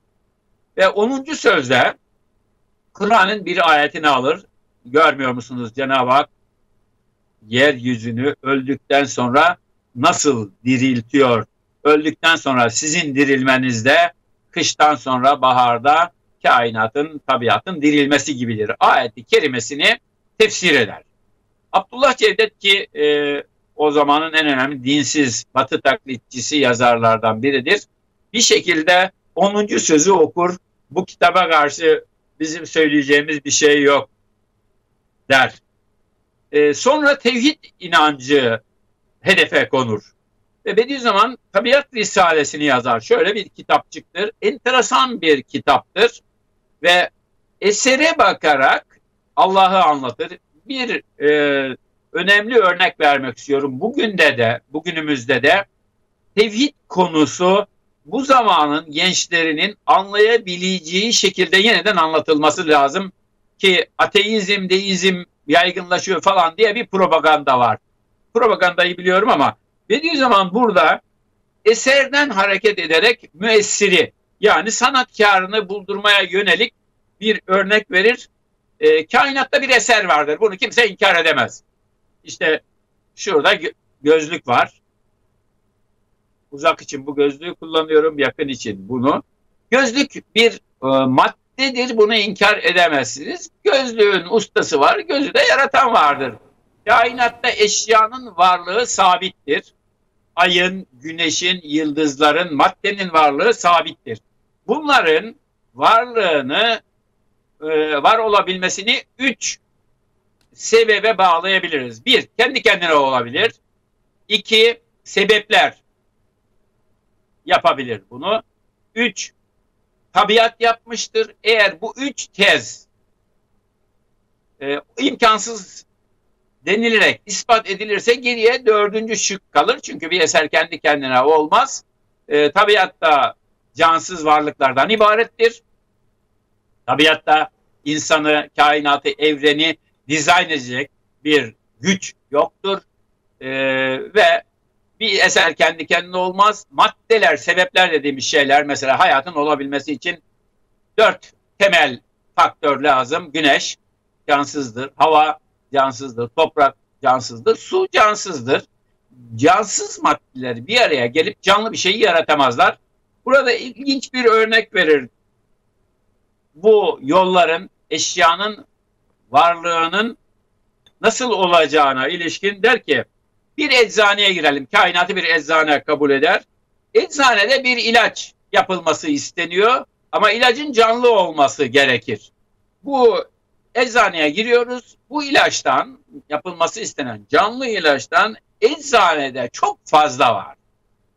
Speaker 2: Ve 10. sözde Kur'an'ın bir ayetini alır. Görmüyor musunuz Cenab-ı Hak yeryüzünü öldükten sonra nasıl diriltiyor? Öldükten sonra sizin dirilmenizde kıştan sonra baharda kainatın, tabiatın dirilmesi gibidir. Ayeti kerimesini tefsir eder. Abdullah Cevdet ki o zamanın en önemli dinsiz Batı taklitçisi yazarlardan biridir. Bir şekilde 10. sözü okur. Bu kitaba karşı bizim söyleyeceğimiz bir şey yok der. Sonra tevhid inancı hedefe konur. Ve Bediüzzaman Tabiat Risalesini yazar. Şöyle bir kitapçıktır. Enteresan bir kitaptır. Ve esere bakarak Allah'ı anlatır. Bir önemli örnek vermek istiyorum. Bugünümüzde de tevhid konusu bu zamanın gençlerinin anlayabileceği şekilde yeniden anlatılması lazım ki ateizm, deizm yaygınlaşıyor falan diye bir propaganda var. Propagandayı biliyorum ama Bediüzzaman burada eserden hareket ederek müessiri, yani sanatkarını buldurmaya yönelik bir örnek verir. Kainatta bir eser vardır. Bunu kimse inkar edemez. İşte şurada gözlük var. Uzak için bu gözlüğü kullanıyorum, yakın için bunu. Gözlük bir madde maddedir, bunu inkar edemezsiniz. Gözlüğün ustası var, gözü de yaratan vardır. Kainatta eşyanın varlığı sabittir. Ayın, güneşin, yıldızların, maddenin varlığı sabittir. Bunların varlığını, var olabilmesini 3 sebebe bağlayabiliriz. 1, kendi kendine olabilir. 2, sebepler yapabilir bunu. 3, tabiat yapmıştır. Eğer bu 3 tez imkansız denilerek ispat edilirse geriye 4. şık kalır. Çünkü bir eser kendi kendine olmaz. Tabiatta cansız varlıklardan ibarettir. Tabiatta insanı, kainatı, evreni dizayn edecek bir güç yoktur. Ve bir eser kendi kendine olmaz. Maddeler, sebepler dediğimiz şeyler, mesela hayatın olabilmesi için 4 temel faktör lazım. Güneş cansızdır, hava cansızdır, toprak cansızdır, su cansızdır. Cansız maddeler bir araya gelip canlı bir şeyi yaratamazlar. Burada ilginç bir örnek verir. Bu yolların, eşyanın varlığının nasıl olacağına ilişkin der ki, bir eczaneye girelim. Kainatı bir eczane kabul eder. Eczanede bir ilaç yapılması isteniyor ama ilacın canlı olması gerekir. Bu eczaneye giriyoruz. Bu ilaçtan, yapılması istenen canlı ilaçtan eczanede çok fazla var.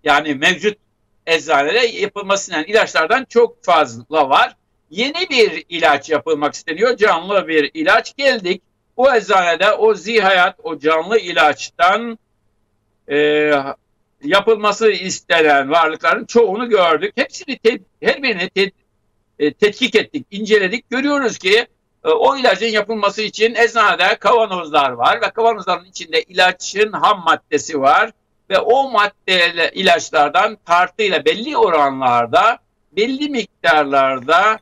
Speaker 2: Yani mevcut eczanede yapılması istenen ilaçlardan çok fazla var. Yeni bir ilaç yapılmak isteniyor. Canlı bir ilaç. Geldik. O eczanede o zihayat, o canlı ilaçtan yapılması istenen varlıkların çoğunu gördük. Hepsini, her birini tetkik ettik, inceledik. Görüyoruz ki o ilacın yapılması için eczanede kavanozlar var ve kavanozların içinde ilacın ham maddesi var ve o maddeyle, ilaçlardan tartıyla belli oranlarda, belli miktarlarda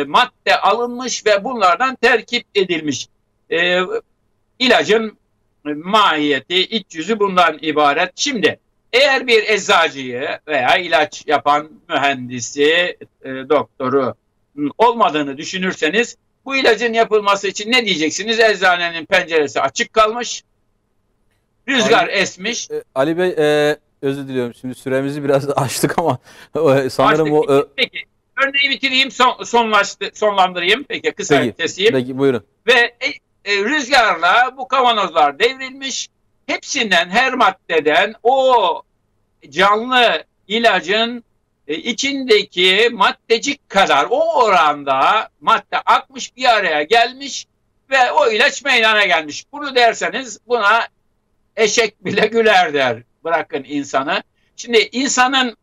Speaker 2: madde alınmış ve bunlardan terkip edilmiş. İlacın mahiyeti, iç yüzü bundan ibaret. Şimdi eğer bir eczacıyı veya ilaç yapan mühendisi, doktoru olmadığını düşünürseniz, bu ilacın yapılması için ne diyeceksiniz? Eczanenin penceresi açık kalmış, rüzgar esmiş.
Speaker 1: Ali Bey, özür diliyorum. Şimdi süremizi biraz aştık ama sanırım o...
Speaker 2: Peki, örneği bitireyim, sonlandırayım. Peki, kısa
Speaker 1: Peki,
Speaker 2: keseyim.
Speaker 1: peki, buyurun.
Speaker 2: Ve rüzgarla bu kavanozlar devrilmiş. Hepsinden, her maddeden o canlı ilacın içindeki maddecik kadar, o oranda madde akmış, bir araya gelmiş ve o ilaç meydana gelmiş. Bunu derseniz buna eşek bile güler der. Bırakın insanı. Şimdi insanın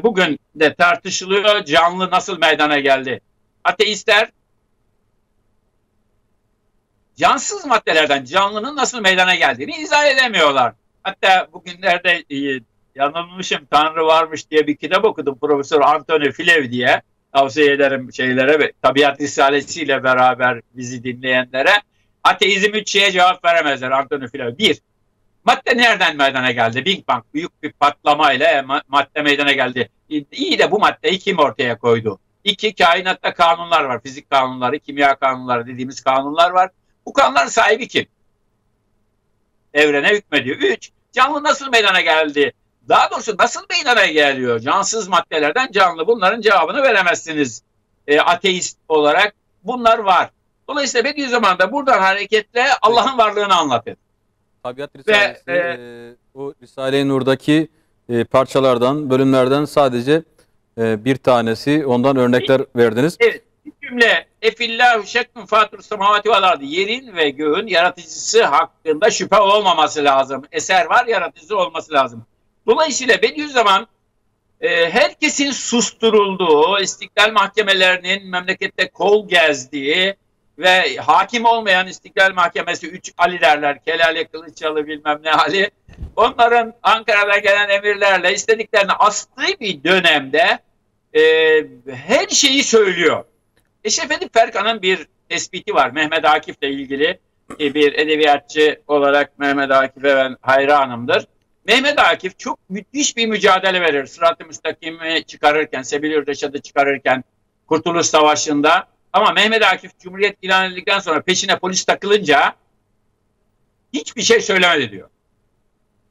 Speaker 2: bugün de tartışılıyor, canlı nasıl meydana geldi. Ateistler cansız maddelerden canlının nasıl meydana geldiğini izah edemiyorlar. Hatta bugünlerde yanılmışım, Tanrı varmış diye bir kitap okudum. Profesör Anthony Flew diye. Tavsiye ederim şeylere ve Tabiat Risalesi'yle beraber bizi dinleyenlere. Ateizm 3 şeye cevap veremezler Anthony Flew. 1. Madde nereden meydana geldi? Big Bang, büyük bir patlamayla madde meydana geldi. İyi de bu maddeyi kim ortaya koydu? 2. Kainatta kanunlar var. Fizik kanunları, kimya kanunları dediğimiz kanunlar var. Bu kanunların sahibi kim? Evrene hükmediyor. 3. Canlı nasıl meydana geldi? Daha doğrusu nasıl meydana geliyor? Cansız maddelerden canlı. Bunların cevabını veremezsiniz. Ateist olarak bunlar var. Dolayısıyla Bediüzzaman buradan hareketle Allah'ın varlığını anlatır.
Speaker 1: Tabiat Risalesi, o Risale-i Nur'daki parçalardan, bölümlerden sadece bir tanesi. Ondan örnekler verdiniz.
Speaker 2: Evet. Bir cümle. Efillahu şekkun fatur semavati vel ardı. Yerin ve göğün yaratıcısı hakkında şüphe olmaması lazım. Eser var, yaratıcısı olması lazım. Dolayısıyla Bediüzzaman herkesin susturulduğu, istiklal mahkemelerinin memlekette kol gezdiği ve hakim olmayan İstiklal Mahkemesi 3 Ali derler. Kelale, Kılıçdaroğlu, bilmem ne Ali. Onların Ankara'dan gelen emirlerle istediklerini astığı bir dönemde her şeyi söylüyor. Eşref Edip Ferkan'ın bir tespiti var Mehmet Akif'le ilgili. Bir edebiyatçı olarak Mehmet Akif'e ben hayranımdır. Mehmet Akif çok müthiş bir mücadele verir. Sırat-ı Müstakim'i çıkarırken, Sebil-i Reşad'ı çıkarırken, Kurtuluş Savaşı'nda. Ama Mehmet Akif Cumhuriyet ilan edildikten sonra peşine polis takılınca hiçbir şey söylemedi diyor.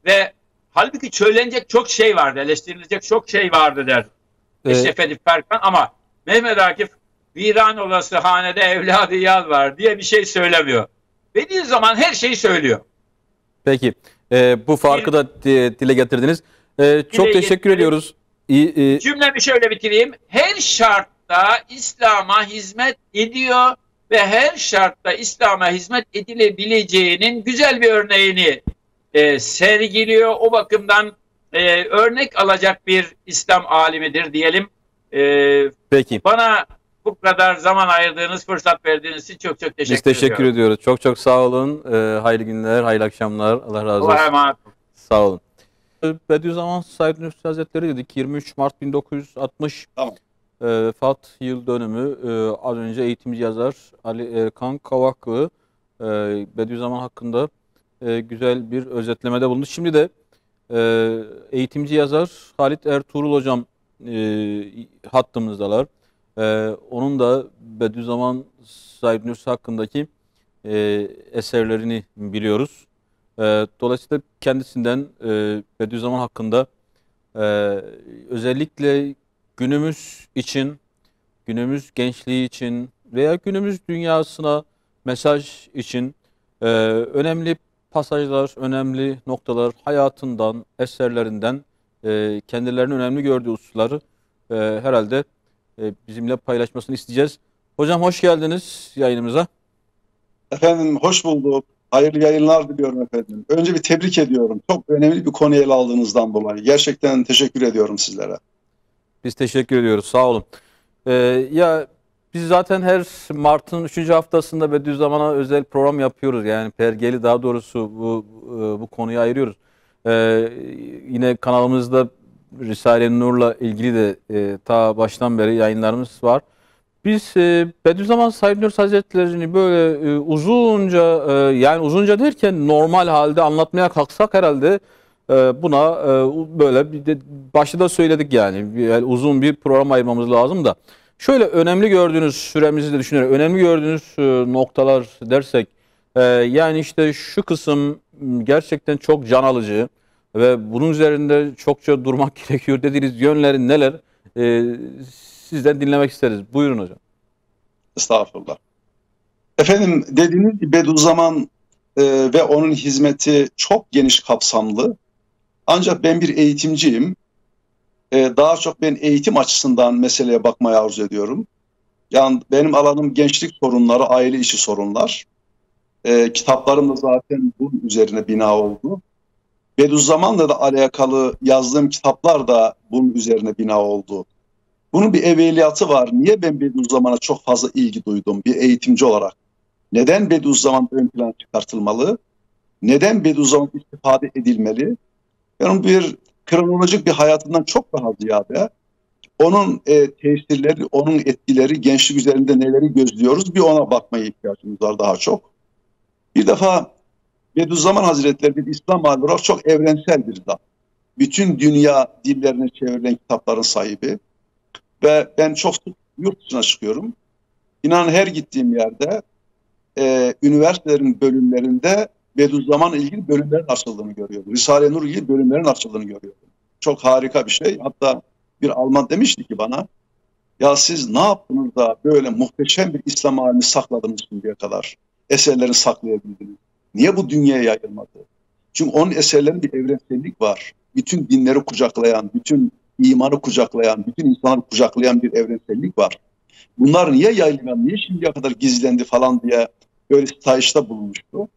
Speaker 2: Ve halbuki söylenecek çok şey vardı, eleştirilecek çok şey vardı der Eşref Edip Perkan, ama Mehmet Akif viran olası hanede evladı yal var diye bir şey söylemiyor. Bediüzzaman her şeyi söylüyor.
Speaker 1: Peki. Bu farkı da dile getirdiniz. Çok teşekkür ediyoruz.
Speaker 2: Cümlemi şöyle bitireyim. Her şartta İslam'a hizmet ediyor ve her şartta İslam'a hizmet edilebileceğinin güzel bir örneğini sergiliyor. O bakımdan örnek alacak bir İslam alimidir diyelim.
Speaker 1: Peki.
Speaker 2: Bana bu kadar zaman ayırdığınız, fırsat verdiğiniz için çok çok teşekkür ediyorum.
Speaker 1: Biz teşekkür ediyoruz. Çok çok sağ olun. Hayırlı günler, hayırlı akşamlar. Allah razı olsun.
Speaker 2: Allah'a emanet olun.
Speaker 1: Sağ olun. Bediüzzaman Said Nursi Hazretleri dedik. 23 Mart 1960
Speaker 3: Tamam.
Speaker 1: vefat yıl dönümü. Az önce eğitimci yazar Ali Erkan Kavaklı Bediüzzaman hakkında güzel bir özetlemede bulundu. Şimdi de eğitimci yazar Halit Ertuğrul hocam hattımızdalar. Onun da Bediüzzaman Said Nursi hakkındaki eserlerini biliyoruz. Dolayısıyla kendisinden Bediüzzaman hakkında özellikle günümüz için, günümüz gençliği için veya günümüz dünyasına mesaj için önemli pasajlar, önemli noktalar hayatından, eserlerinden kendilerini önemli gördüğü hususları herhalde bizimle paylaşmasını isteyeceğiz. Hocam hoş geldiniz yayınımıza.
Speaker 3: Efendim hoş bulduk. Hayırlı yayınlar diliyorum efendim. Önce bir tebrik ediyorum. Çok önemli bir konuyu ele aldığınızdan dolayı. Gerçekten teşekkür ediyorum sizlere.
Speaker 1: Biz teşekkür ediyoruz. Sağ olun. Ya biz zaten her Mart'ın 3. haftasında Bediüzzaman'a özel program yapıyoruz. Yani pergeli daha doğrusu bu konuyu ayırıyoruz. Yine kanalımızda Risale-i Nur'la ilgili de ta baştan beri yayınlarımız var. Biz Bediüzzaman Said Nursi Hazretleri'ni böyle uzunca yani uzunca derken normal halde anlatmaya kalksak herhalde buna böyle bir de başta da söyledik yani uzun bir program ayırmamız lazım da. Şöyle önemli gördüğünüz süremizi de düşünerek önemli gördüğünüz noktalar dersek yani işte şu kısım gerçekten çok can alıcı ve bunun üzerinde çokça durmak gerekiyor dediğiniz yönlerin neler? Sizden dinlemek isteriz. Buyurun hocam.
Speaker 3: Estağfurullah. Efendim dediğiniz gibi Bediüzzaman ve onun hizmeti çok geniş kapsamlı. Ancak ben bir eğitimciyim. Daha çok ben eğitim açısından meseleye bakmaya arzu ediyorum. Yani benim alanım gençlik sorunları, aile içi sorunlar. Kitaplarım da zaten bunun üzerine bina oldu. Bediüzzaman'la da alakalı yazdığım kitaplar da bunun üzerine bina oldu. Bunun bir evveliyatı var. Niye ben Bediüzzaman'a çok fazla ilgi duydum bir eğitimci olarak? Neden Bediüzzaman ön plana çıkartılmalı? Neden Bediüzzaman istifade edilmeli? Yani bir kronolojik bir hayatından çok daha ziyade onun tesirleri, onun etkileri, gençlik üzerinde neleri gözlüyoruz bir ona bakmaya ihtiyacımız var daha çok. Bir defa Bediüzzaman Hazretleri bir İslam alimi olarak çok evrensel bir zat. Bütün dünya dillerine çevrilen kitapların sahibi. Ve ben çok yurt dışına çıkıyorum. İnanın her gittiğim yerde üniversitelerin bölümlerinde Bediüzzaman'la ilgili bölümlerin açıldığını görüyordum. Risale-i Nur ilgili bölümlerin açıldığını görüyordum. Çok harika bir şey. Hatta bir Alman demişti ki bana, ya siz ne yaptınız da böyle muhteşem bir İslam alimi sakladınız şimdiye kadar? Eserlerini saklayabildiniz. Niye bu dünyaya yayılmadı? Çünkü onun eserlerinde bir evrensellik var. Bütün dinleri kucaklayan, bütün imanı kucaklayan, bütün insanları kucaklayan bir evrensellik var. Bunlar niye yayılmadı, niye şimdiye kadar gizlendi falan diye böyle stajda bulunmuştu.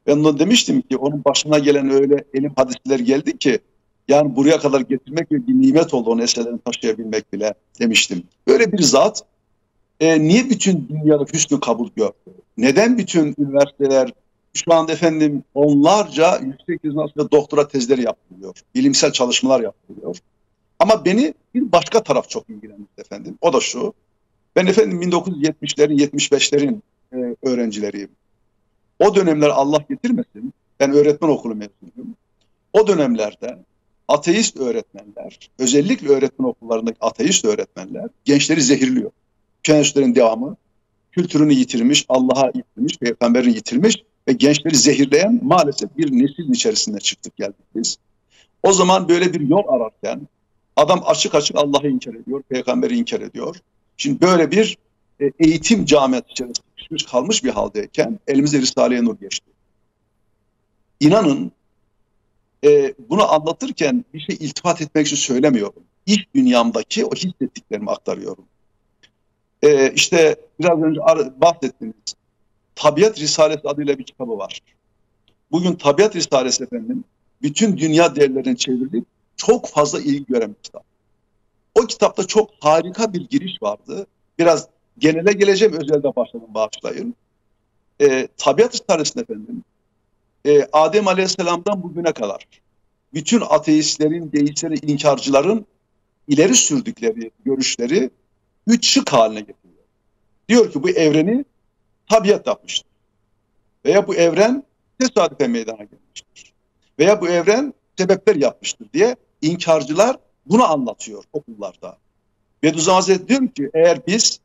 Speaker 3: Ben ona demiştim ki onun başına gelen öyle elim hadisler geldi ki yani buraya kadar getirmek bir nimet oldu, onun eserlerini taşıyabilmek bile demiştim. Böyle bir zat niye bütün dünyada hüsnü kabul gördü? Neden bütün üniversiteler şu anda efendim onlarca yüksek lisans ve doktora tezleri yapılıyor, bilimsel çalışmalar yapılıyor. Ama beni bir başka taraf çok ilgilendirdi efendim. O da şu. Ben efendim 1970'lerin, 75'lerin öğrencileriyim. O dönemler Allah getirmesin. Ben öğretmen okulu mezunuyum. O dönemlerde ateist öğretmenler, özellikle öğretmen okullarındaki ateist öğretmenler gençleri zehirliyor. Tükenüşlerin devamı. Kültürünü yitirmiş, Allah'a yitirmiş, peygamberini yitirmiş ve gençleri zehirleyen maalesef bir neslin içerisinde çıktık geldik biz. O zaman böyle bir yol ararken adam açık açık Allah'ı inkar ediyor, peygamberi inkar ediyor. Şimdi böyle bir eğitim camiası içerisinde sıkışmış kalmış bir haldeyken elimize Risale-i Nur geçti. İnanın bunu anlatırken bir şey iltifat etmek için söylemiyorum. İlk dünyamdaki o hissettiklerimi aktarıyorum. İşte biraz önce bahsettiniz. Tabiat Risalesi adıyla bir kitabı var. Bugün Tabiat Risalesi efendim bütün dünya değerlerini çevirdik. Çok fazla ilgi gören bir kitap. O kitapta çok harika bir giriş vardı. Biraz genele geleceğim, özelde başladım, bağışlayın. Tabiat Risalesi'nde efendim Adem Aleyhisselam'dan bugüne kadar bütün ateistlerin, deistlerin, inkarcıların ileri sürdükleri görüşleri 3 şık haline getiriyor. Diyor ki bu evreni tabiat yapmıştır. Veya bu evren tesadüfen meydana gelmiştir. Veya bu evren sebepler yapmıştır diye inkarcılar bunu anlatıyor okullarda. Bediüzzaman Hazretleri diyor ki eğer biz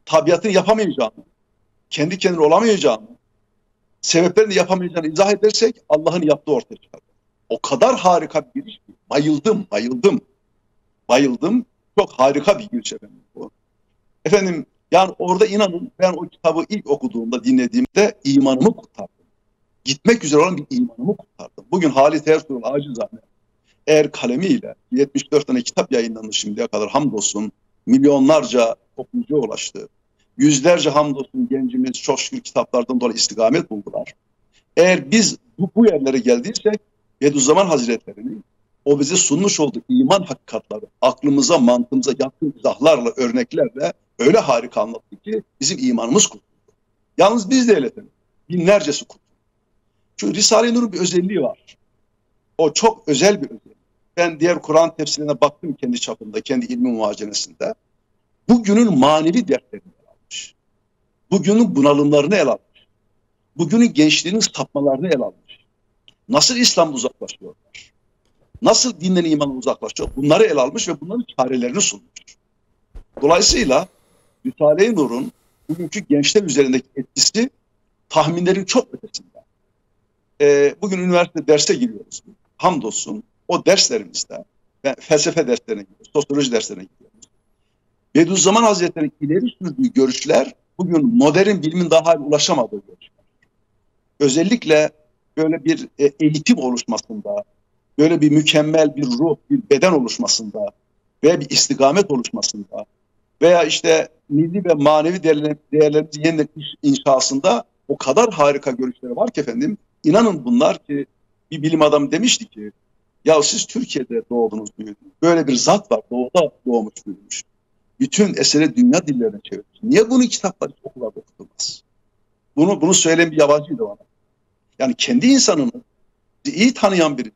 Speaker 3: tabiatın yapamayacağını, kendi kendine olamayacağını, sebeplerini yapamayacağını izah edersek Allah'ın yaptığı ortaya çıkar. O kadar harika bir giriş ki bayıldım. Çok harika bir giriş efendim bu. Efendim yani orada inanın ben o kitabı ilk okuduğumda, dinlediğimde imanımı kurtardım. Gitmek üzere olan bir imanımı kurtardım. Bugün Halit Ertuğrul acizane eğer kalemiyle 74 tane kitap yayınlandı şimdiye kadar hamdolsun. Milyonlarca okuyucuya ulaştı. Yüzlerce hamdolsun gencimiz çok şükür kitaplardan dolayı istikamet buldular. Eğer biz bu yerlere geldiysek Bediüzzaman Hazretleri'nin o bize sunmuş olduğu iman hakikatları aklımıza, mantığımıza yatkın izahlarla, örneklerle öyle harika anlattı ki bizim imanımız kurtuldu. Yalnız biz de öyle efendim. Binlercesi kurtuldu. Çünkü Risale-i Nur'un bir özelliği var. O çok özel bir özellik. Ben diğer Kur'an tefsirine baktım kendi çapımda, kendi ilmi muhacenesinde. Bugünün manevi dertlerini ele almış. Bugünün bunalımlarını ele almış. Bugünün gençliğinin sapmalarını ele almış. Nasıl İslam'da uzaklaşıyorlar? Nasıl dinden imandan uzaklaşıyor? Bunları ele almış ve bunların çarelerini sunmuş. Dolayısıyla Risale-i Nur'un bugünkü gençler üzerindeki etkisi tahminlerin çok ötesinde. Bugün üniversite derse giriyoruz. Hamdolsun o derslerimizde felsefe derslerine gidiyoruz, sosyoloji derslerine gidiyoruz. Bediüzzaman Hazretleri'nin ileri sürdüğü görüşler bugün modern bilimin daha ulaşamadığı görüşler. Özellikle böyle bir eğitim oluşmasında, böyle bir mükemmel bir ruh, bir beden oluşmasında veya bir istikamet oluşmasında veya işte milli ve manevi değerlerimizin yeniden inşasında o kadar harika görüşleri var ki efendim. İnanın bunlar ki bir bilim adamı demişti ki ya siz Türkiye'de doğdunuz büyüdünüz. Böyle bir zat var doğuda doğmuş büyümüş. Bütün eseri dünya dillerine çevirmiş. Niye bunu kitaplar okullarda okutulmaz? Bunu söyleyen bir yabancıydı bana. Yani kendi insanını iyi tanıyan birisi,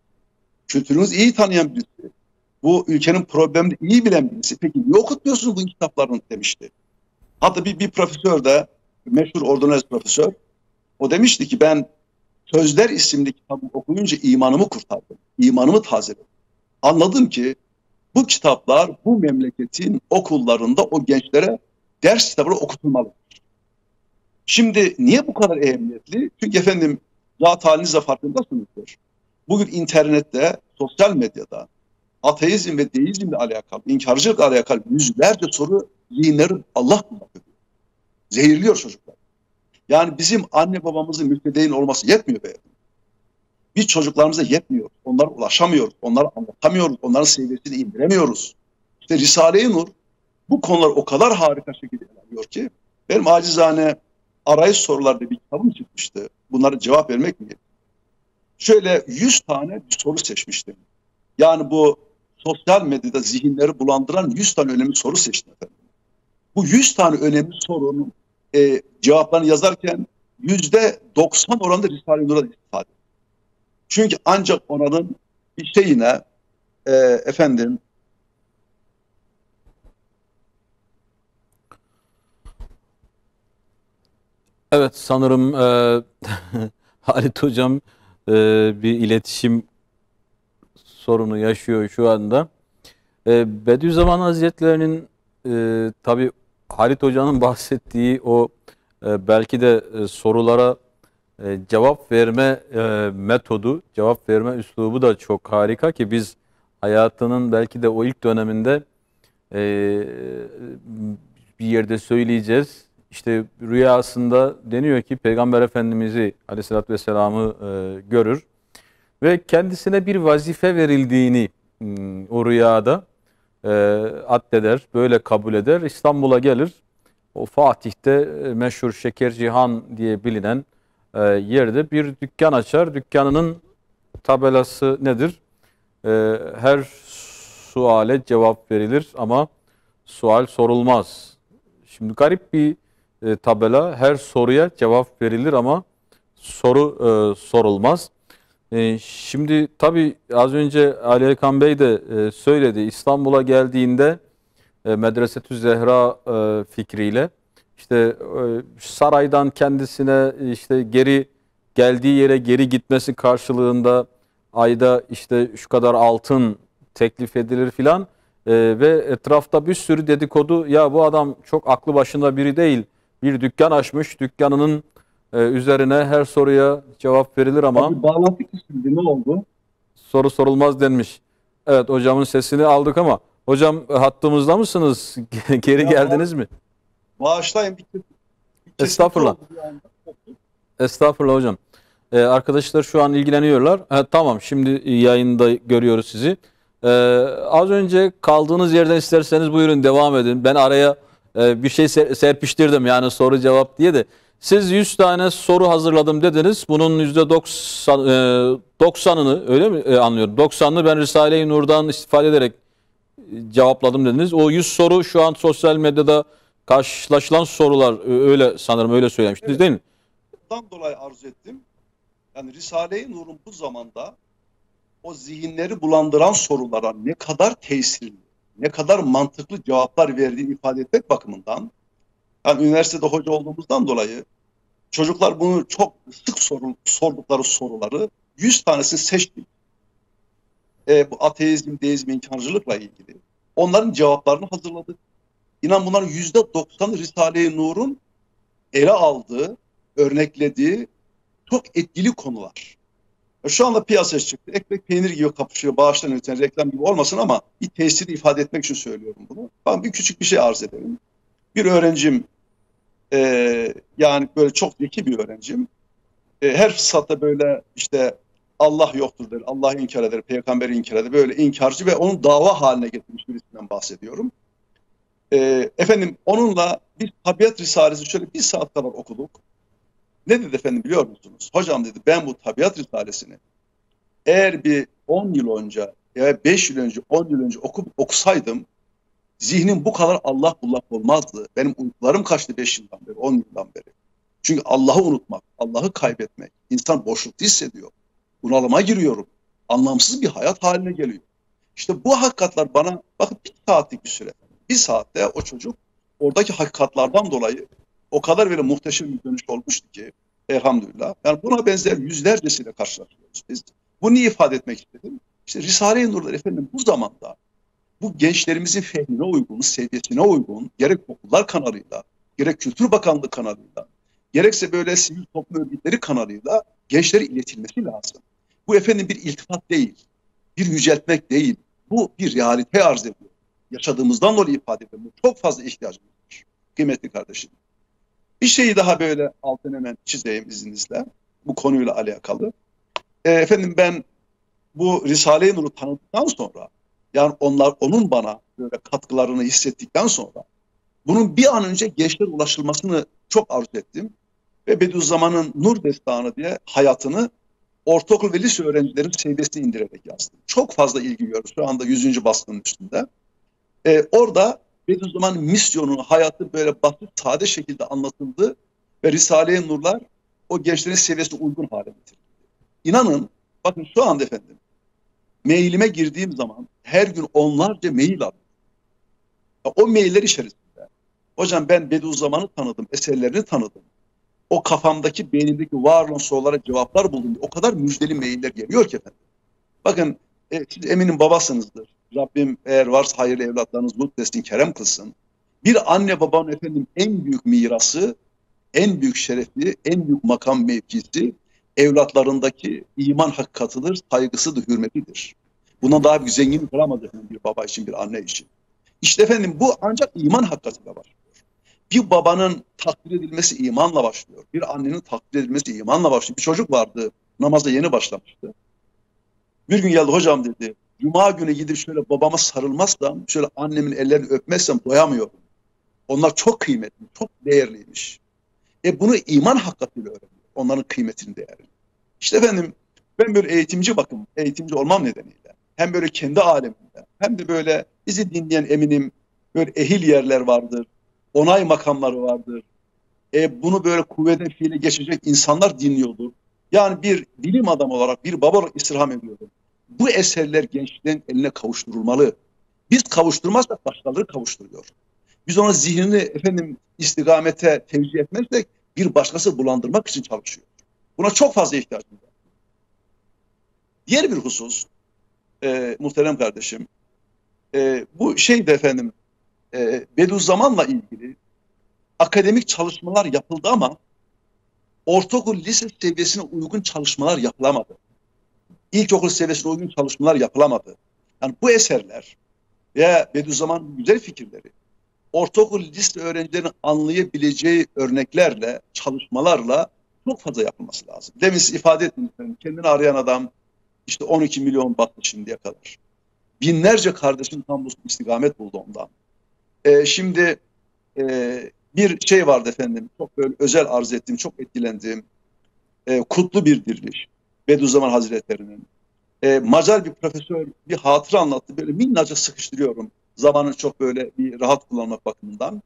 Speaker 3: kültürünüzü iyi tanıyan birisi, bu ülkenin problemini iyi bilen birisi. Peki niye okutmuyorsunuz bu kitaplarını demişti. Hatta bir profesör de, meşhur ordonez profesör, o demişti ki ben Sözler isimli kitabı okuyunca imanımı kurtardım. İmanımı tazeledim. Anladım ki bu kitaplar bu memleketin okullarında o gençlere ders kitabını okutulmalı. Şimdi niye bu kadar ehemmiyetli? Çünkü efendim zat halinizle farkındasınızdır. Bugün internette, sosyal medyada ateizm ve deizmle alakalı, inkarcılıkla alakalı yüzlerce soru zihinleri Allah kullanıyor. Zehirliyor çocuklar. Yani bizim anne babamızın müftedeyin olması yetmiyor be. Biz çocuklarımıza yetmiyor. Onlara ulaşamıyoruz. Onlara anlatamıyoruz. Onların seviyesini indiremiyoruz. İşte Risale-i Nur bu konular o kadar harika şekilde ele alıyor ki benim acizane arayış sorularda bir kitabım çıkmıştı. Bunlara cevap vermek mi? Şöyle 100 tane bir soru seçmiştim. Yani bu sosyal medyada zihinleri bulandıran 100 tane önemli soru seçtim efendim. Bu 100 tane önemli sorunun cevaplarını yazarken %90 oranında Risale-i Nur'dan istifade. Çünkü ancak oranın bir şeyine efendim
Speaker 1: Evet, sanırım Halit Hocam bir iletişim sorunu yaşıyor şu anda. Bediüzzaman Hazretleri'nin tabii Halit Hoca'nın bahsettiği o belki de sorulara cevap verme metodu, cevap verme üslubu da çok harika ki biz hayatının belki de o ilk döneminde e, bir yerde söyleyeceğiz. İşte rüyasında deniyor ki Peygamber Efendimiz'i Aleyhisselatü Vesselam'ı görür ve kendisine bir vazife verildiğini o rüyada addeder, böyle kabul eder. İstanbul'a gelir. O Fatih'te meşhur Şekercihan diye bilinen yerde bir dükkan açar. Dükkanının tabelası nedir? Her suale cevap verilir ama sual sorulmaz. Şimdi garip bir tabela. Her soruya cevap verilir ama soru sorulmaz. Şimdi tabii az önce Ali Erkan Bey de söyledi. İstanbul'a geldiğinde Medresetü Zehra fikriyle işte saraydan kendisine işte geri geldiği yere geri gitmesi karşılığında ayda işte şu kadar altın teklif edilir filan ve etrafta bir sürü dedikodu, ya bu adam çok aklı başında biri değil, bir dükkan açmış, dükkanının üzerine her soruya cevap verilir ama
Speaker 3: Abi bağlantı kesildi, ne oldu?
Speaker 1: soru sorulmaz denmiş. Evet, hocamın sesini aldık ama hocam hattımızda mısınız? Geri
Speaker 3: Ya,
Speaker 1: geldiniz mi?
Speaker 3: Bağışlayın, bir kesinti
Speaker 1: Estağfurullah.
Speaker 3: oldu bir anda.
Speaker 1: Estağfurullah hocam. Arkadaşlar şu an ilgileniyorlar. Tamam, şimdi yayında görüyoruz sizi. Az önce kaldığınız yerden isterseniz buyurun devam edin. Ben araya bir şey serpiştirdim, yani soru cevap diye de. Siz 100 tane soru hazırladım dediniz. Bunun %90'ını öyle mi anlıyorum? 90'ını ben Risale-i Nur'dan istifade ederek cevapladım dediniz. O 100 soru şu an sosyal medyada karşılaşılan sorular, öyle sanırım, öyle söylemiştiniz,
Speaker 3: Evet.
Speaker 1: değil mi?
Speaker 3: Bundan dolayı arzu ettim. Yani Risale-i Nur'un bu zamanda o zihinleri bulandıran sorulara ne kadar tesirli, ne kadar mantıklı cevaplar verdiğini ifade etmek bakımından, yani üniversitede hoca olduğumuzdan dolayı çocuklar bunu çok sık sordukları soruları 100 tanesini seçtik. Bu ateizm, deizm, inkarcılıkla ilgili. Onların cevaplarını hazırladık. İnan bunların %90'ı Risale-i Nur'un ele aldığı, örneklediği çok etkili konular. Şu anda piyasaya çıktı. Ekmek peynir gibi kapışıyor. Bağıştan öten reklam gibi olmasın ama bir tesiri ifade etmek için söylüyorum bunu. Ben bir küçük bir şey arz edelim. Bir öğrencim, yani böyle çok zeki bir öğrencim. Her fırsatta böyle işte Allah yoktur der, Allah'ı inkar eder, peygamberi inkar eder. Böyle inkarcı ve onu dava haline getirmiş birisinden bahsediyorum. Efendim onunla bir tabiat risalesi şöyle bir saat kadar okuduk. Ne dedi efendim biliyor musunuz? Hocam dedi, ben bu tabiat risalesini eğer bir 10 yıl önce ya 5 yıl önce, 10 yıl önce okusaydım zihnim bu kadar Allah bullak olmazdı. Benim uykularım kaçtı 5 yıldan beri, 10 yıldan beri. Çünkü Allah'ı unutmak, Allah'ı kaybetmek, insan boşlukta hissediyor. Bunalıma giriyorum. Anlamsız bir hayat haline geliyor. İşte bu hakikatler bana, bakın bir saatlik bir süre. Bir saatte o çocuk oradaki hakikatlardan dolayı o kadar böyle muhteşem bir dönüş olmuştu ki elhamdülillah. Yani buna benzer yüzlercesiyle karşılaşıyoruz biz. Bunu ifade etmek istedim. İşte Risale-i Nur'lar efendim bu zamanda bu gençlerimizin fehmine uygun, seviyesine uygun, gerek okullar kanalıyla, gerek Kültür Bakanlığı kanalıyla, gerekse böyle sivil toplum örgütleri kanalıyla gençlere iletilmesi lazım. Bu efendim bir iltifat değil, bir yüceltmek değil. Bu bir realite arz ediyor. Yaşadığımızdan dolayı ifade ediyorum. Çok fazla ihtiyacımız var. Kıymetli kardeşim. Bir şeyi daha böyle altını hemen çizeyim izninizle. Bu konuyla alakalı. Efendim ben bu Risale-i Nur'u tanıdıktan sonra, yani onun bana böyle katkılarını hissettikten sonra bunun bir an önce gençlere ulaşılmasını çok arzu ettim. Ve Bediüzzaman'ın Nur Destanı diye hayatını ortaokul ve lise öğrencilerin seviyesine indirerek yazdım. Çok fazla ilgi görüyor. Şu anda 100. baskının üstünde. Orada Bediüzzaman'ın misyonu, hayatı böyle basit, sade şekilde anlatıldı ve Risale-i Nur'lar o gençlerin seviyesine uygun hale getirildi. İnanın, bakın şu anda efendim, mailime girdiğim zaman her gün onlarca mail alıyorum. O mailler içerisinde, hocam ben Bediüzzaman'ı tanıdım, eserlerini tanıdım. O kafamdaki, beynimdeki var olan sorulara cevaplar buldum. O kadar müjdeli mailler geliyor ki efendim. Bakın siz eminim babasınızdır. Rabbim eğer varsa hayırlı evlatlarınız lütfetsin, kerem kılsın. Bir anne babanın efendim en büyük mirası, en büyük şerefi, en büyük makam mevkisi evlatlarındaki iman hakikatıdır, saygısıdır, hürmetidir. Bundan daha büyük zenginlik olamaz efendim bir baba için, bir anne için. İşte efendim bu ancak iman hakkıyla var. Bir babanın takdir edilmesi imanla başlıyor. Bir annenin takdir edilmesi imanla başlıyor. Bir çocuk vardı, namaza yeni başlamıştı. Bir gün geldi, hocam dedi, Cuma günü gidip şöyle babama sarılmazsam, şöyle annemin ellerini öpmezsem doyamıyorum. Onlar çok kıymetli, çok değerliymiş. Bunu iman hakkıyla öğreniyor. Onların kıymetini, değerini. İşte efendim ben böyle eğitimci olmam nedeniyle hem böyle kendi alemimde hem de böyle bizi dinleyen eminim böyle ehil yerler vardır, onay makamları vardır. Bunu böyle kuvveten fiile geçecek insanlar dinliyordur. Yani bir bilim adamı olarak, bir baba olarak istirham ediyorum. Bu eserler gençlerin eline kavuşturulmalı. Biz kavuşturmazsak başkaları kavuşturuyor. Biz ona zihnini efendim istikamete tevcih etmezsek bir başkası bulandırmak için çalışıyor. Buna çok fazla ihtiyacımız var. Diğer bir husus, muhterem kardeşim, bu şey de efendim Bediüzzaman'la ilgili akademik çalışmalar yapıldı ama ortaokul, lise seviyesine uygun çalışmalar yapılamadı. İlkokul seviyesine uygun çalışmalar yapılamadı. Yani bu eserler veya Bediüzzaman'ın güzel fikirleri ortaokul, lise öğrencilerinin anlayabileceği örneklerle, çalışmalarla çok fazla yapılması lazım. Demin siz ifade ettiniz. Kendini arayan adam işte 12 milyon baktı şimdiye kadar. Binlerce kardeşin tam bu istikamet buldu ondan. Şimdi bir şey vardı efendim, çok böyle özel arz ettiğim, çok etkilendiğim kutlu bir diriliş. Bediüzzaman Hazretleri'nin. Macar bir profesör bir hatıra anlattı. Böyle minnacık sıkıştırıyorum. Zamanı çok böyle bir rahat kullanmak bakımından.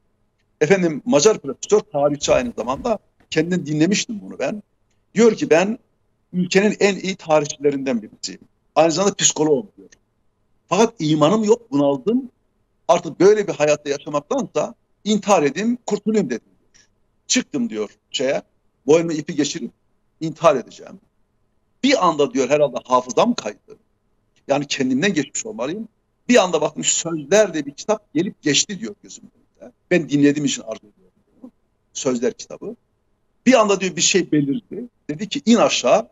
Speaker 3: Efendim Macar profesör, tarihçi aynı zamanda. Kendini dinlemiştim bunu ben. Diyor ki ben ülkenin en iyi tarihçilerinden birisiyim. Aynı zamanda psikoloğum diyor. Fakat imanım yok, bunaldım. Artık böyle bir hayatta yaşamaktansa intihar edeyim, kurtulayım dedim diyor. Çıktım diyor boynuma ipi geçirip intihar edeceğim. Bir anda diyor herhalde hafızam kaydı. Yani kendimden geçmiş olmalıyım. Bir anda bakmış Sözler de bir kitap gelip geçti diyor gözümün önünde. Ben dinlediğim için arzu ediyorum. Sözler kitabı. Bir anda diyor bir şey belirdi. Dedi ki in aşağı,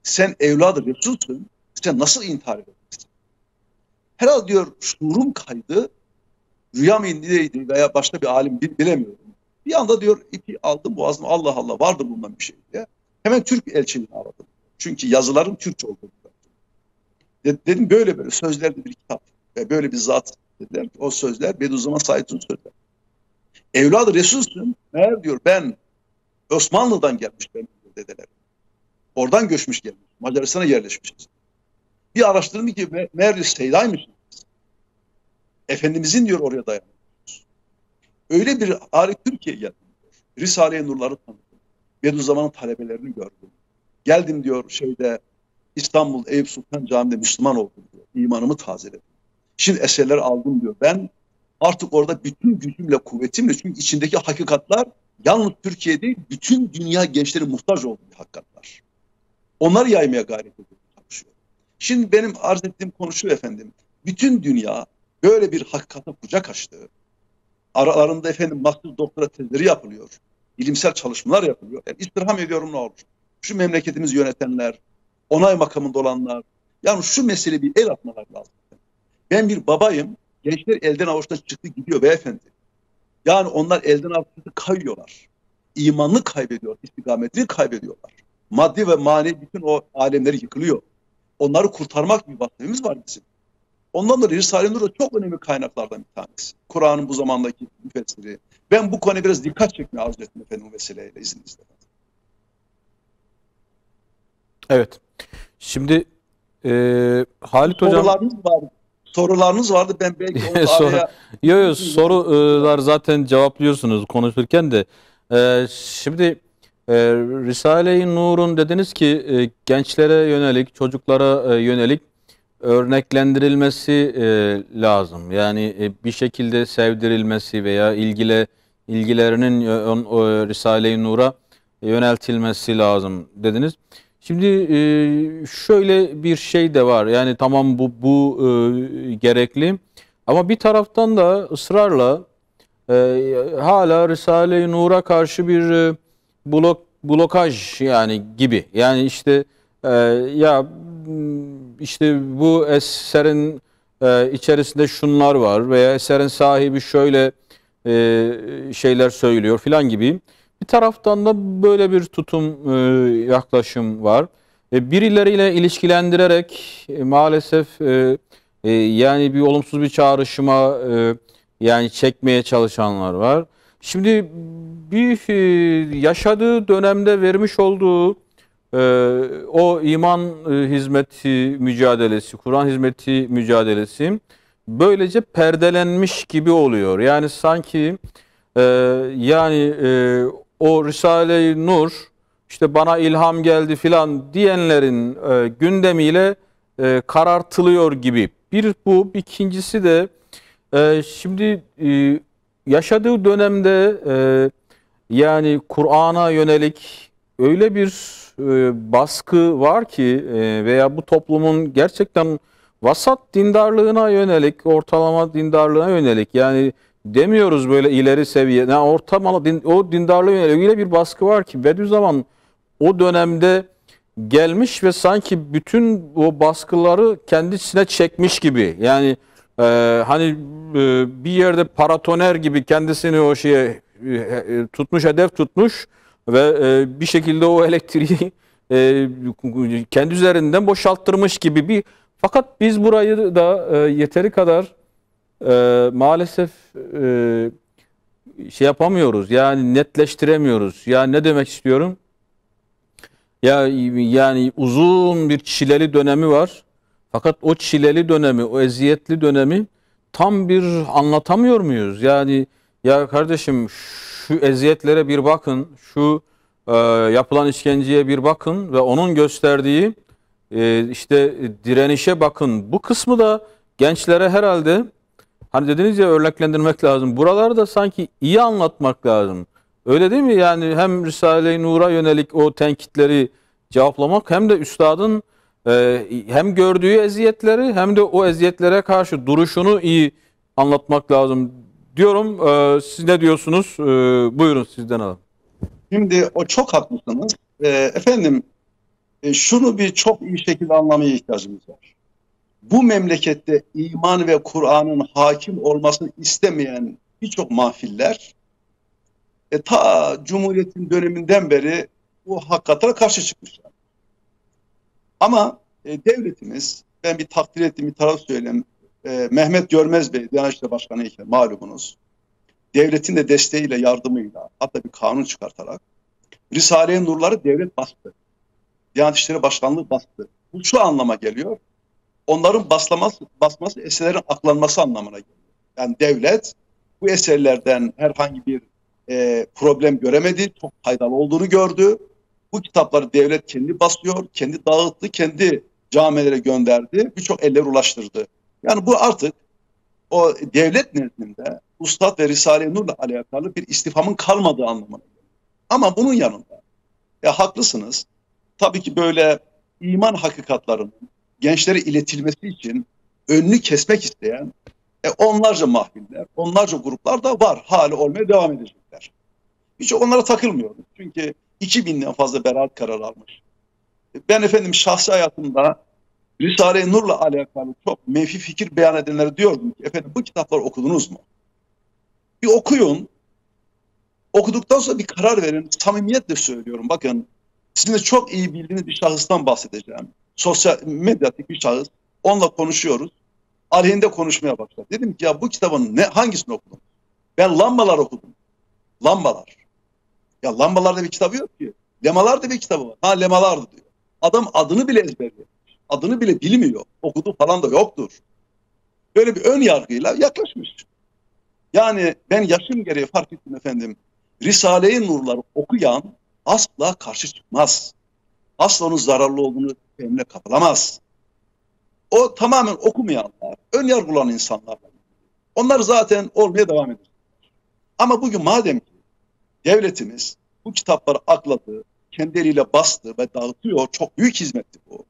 Speaker 3: sen evladı Resulsün, sen nasıl intihar edersin? Herhalde diyor şuurum kaydı, rüya mı indiydi veya başka bir alim bilemiyorum. Bir anda diyor ipi aldım boğazıma, Allah Allah vardır bundan bir şey diye. Hemen Türk elçiliğini aradım. Çünkü yazıların Türkçe olduğunu. Dedim böyle sözlerde bir kitap ve böyle bir zat dediler ki o sözler Bediüzzaman Said'in sözler. Evladı Resulsün, meğer diyor ben Osmanlı'dan gelmiş benim dedeler. Oradan göçmüş gelmiş. Macaristan'a yerleşmişiz. Bir araştırdım ki meğer diyor Seyda'ymışız. Efendimizin diyor oraya dayanıyoruz. Öyle bir hali Türkiye'ye geldim diyor. Risale-i Nurları tanıdım. Bediüzzaman'ın talebelerini gördüm. Geldim diyor İstanbul Eyüp Sultan Camii'de Müslüman oldum diyor. İmanımı tazeledim. Şimdi eserler aldım diyor. Ben artık orada bütün gücümle, kuvvetimle, çünkü içindeki hakikatler yalnız Türkiye değil, bütün dünya gençleri muhtaç olduğu hakikatler. Onları yaymaya gayret ediyorum. Şimdi benim arz ettiğim konu şu efendim. Bütün dünya böyle bir hakikate kucak açtı. Aralarında efendim master doktora tezleri yapılıyor. Bilimsel çalışmalar yapılıyor. Yani istirham ediyorum ne olur. Şu memleketimizi yönetenler, onay makamında olanlar, yani şu mesele bir el atmalar lazım. Ben bir babayım, gençler elden avuçtan çıktı gidiyor beyefendi. Yani onlar elden avuçtan kayıyorlar. İmanını kaybediyor, istikametini kaybediyorlar. Maddi ve manevi bütün o alemleri yıkılıyor. Onları kurtarmak bir vazifemiz var bizim. Ondan dolayı Risale-i Nur da çok önemli kaynaklardan bir tanesi. Kur'an'ın bu zamandaki müfessiri. Ben bu konuya biraz dikkat çekmeye arzu ettim efendim bu vesileyle izninizle.
Speaker 1: Evet. Şimdi Halit Hocam
Speaker 3: sorularınız vardı. Ben belki onu araya...
Speaker 1: sorular zaten cevaplıyorsunuz konuşurken de. Şimdi Risale-i Nur'un dediniz ki gençlere yönelik, çocuklara yönelik örneklendirilmesi lazım. Yani bir şekilde sevdirilmesi veya ilgilerinin Risale-i Nur'a yöneltilmesi lazım dediniz. Şimdi şöyle bir şey de var. Yani tamam bu gerekli ama bir taraftan da ısrarla hala Risale-i Nur'a karşı bir blokaj yani gibi. Yani işte ya işte bu eserin içerisinde şunlar var veya eserin sahibi şöyle şeyler söylüyor filan gibi. Bir taraftan da böyle bir tutum, yaklaşım var. Birileriyle ilişkilendirerek maalesef yani bir olumsuz bir çağrışıma yani çekmeye çalışanlar var. Şimdi bir yaşadığı dönemde vermiş olduğu o iman hizmeti mücadelesi, Kur'an hizmeti mücadelesi böylece perdelenmiş gibi oluyor. Yani sanki yani o Risale-i Nur işte bana ilham geldi filan diyenlerin gündemiyle karartılıyor gibi. Bir bu, ikincisi de şimdi yaşadığı dönemde yani Kur'an'a yönelik öyle bir baskı var ki veya bu toplumun gerçekten vasat dindarlığına yönelik, ortalama dindarlığına yönelik yani demiyoruz böyle ileri seviye, yani ortalama o dindarlığa yönelik öyle bir baskı var ki Bediüzzaman o dönemde gelmiş ve sanki bütün o baskıları kendisine çekmiş gibi. Yani hani bir yerde paratoner gibi kendisini o şeye tutmuş, hedef tutmuş ve bir şekilde o elektriği kendi üzerinden boşalttırmış gibi bir. Fakat biz burayı da yeteri kadar maalesef şey yapamıyoruz. Yani netleştiremiyoruz. Yani ne demek istiyorum? Ya yani uzun bir çileli dönemi var. Fakat o çileli dönemi, o eziyetli dönemi tam bir anlatamıyor muyuz? Yani ya kardeşim şu eziyetlere bir bakın, şu yapılan işkenceye bir bakın ve onun gösterdiği işte direnişe bakın. Bu kısmı da gençlere herhalde hani dediniz ya örneklendirmek lazım. Buraları da sanki iyi anlatmak lazım. Öyle değil mi? Yani hem Risale-i Nur'a yönelik o tenkitleri cevaplamak hem de üstadın hem gördüğü eziyetleri hem de o eziyetlere karşı duruşunu iyi anlatmak lazım diyorum. Siz ne diyorsunuz? Buyurun sizden alalım.
Speaker 3: Şimdi o çok haklısınız. Efendim şunu bir çok iyi şekilde anlamaya ihtiyacımız var. Bu memlekette iman ve Kur'an'ın hakim olmasını istemeyen birçok mahfiller ta Cumhuriyet'in döneminden beri bu hakikatlara karşı çıkmışlar. Ama devletimiz, ben bir takdir ettiğim bir taraf söyleyeyim, Mehmet Görmez Bey, Diyanet İşleri Başkanı iken malumunuz, devletin de desteğiyle, yardımıyla hatta bir kanun çıkartarak Risale-i Nur'ları devlet bastı. Diyanet İşleri Başkanlığı bastı. Bu şu anlama geliyor. Onların basması eserlerin aklanması anlamına geliyor. Yani devlet bu eserlerden herhangi bir problem göremedi. Çok faydalı olduğunu gördü. Bu kitapları devlet kendi basıyor, kendi dağıttı, kendi camilere gönderdi. Birçok ellere ulaştırdı. Yani bu artık o devlet nezdinde Üstad ve Risale-i Nur'la alakalı bir istifamın kalmadığı anlamına geliyor. Ama bunun yanında haklısınız. Tabii ki böyle iman hakikatlarının gençlere iletilmesi için önünü kesmek isteyen onlarca mahfiller, onlarca gruplar da var. Hali olmaya devam edecekler. Hiç onlara takılmıyoruz. Çünkü 2000'den fazla beraat kararı almış. Ben efendim şahsi hayatımda Risale-i Nur'la alakalı çok menfi fikir beyan edenlere diyordum ki efendim bu kitapları okudunuz mu? Bir okuyun. Okuduktan sonra bir karar verin. Samimiyetle söylüyorum. Bakın sizin de çok iyi bildiğiniz bir şahıstan bahsedeceğim. Sosyal medyatik bir şahıs. Onunla konuşuyoruz. Aleyhinde konuşmaya başladı. Dedim ki ya bu kitabın hangisini okudun? Ben Lambalar okudum. Lambalar. Ya Lambalar'da bir kitabı yok ki. Lemalar'da bir kitabı var. Ha Lemalar'dı diyor. Adam adını bile ezberliyor. Adını bile bilmiyor. Okudu falan da yoktur. Böyle bir ön yargıyla yaklaşmış. Yani ben yaşım gereği fark ettim efendim. Risale-i Nur'ları okuyan asla karşı çıkmaz. Asla onun zararlı olduğunu benimle kapılamaz. O tamamen okumayanlar, ön yargılanan insanlar. Onlar zaten olmaya devam edecek. Ama bugün madem ki devletimiz bu kitapları akladı, kendi eliyle bastı ve dağıtıyor, çok büyük hizmetti bu.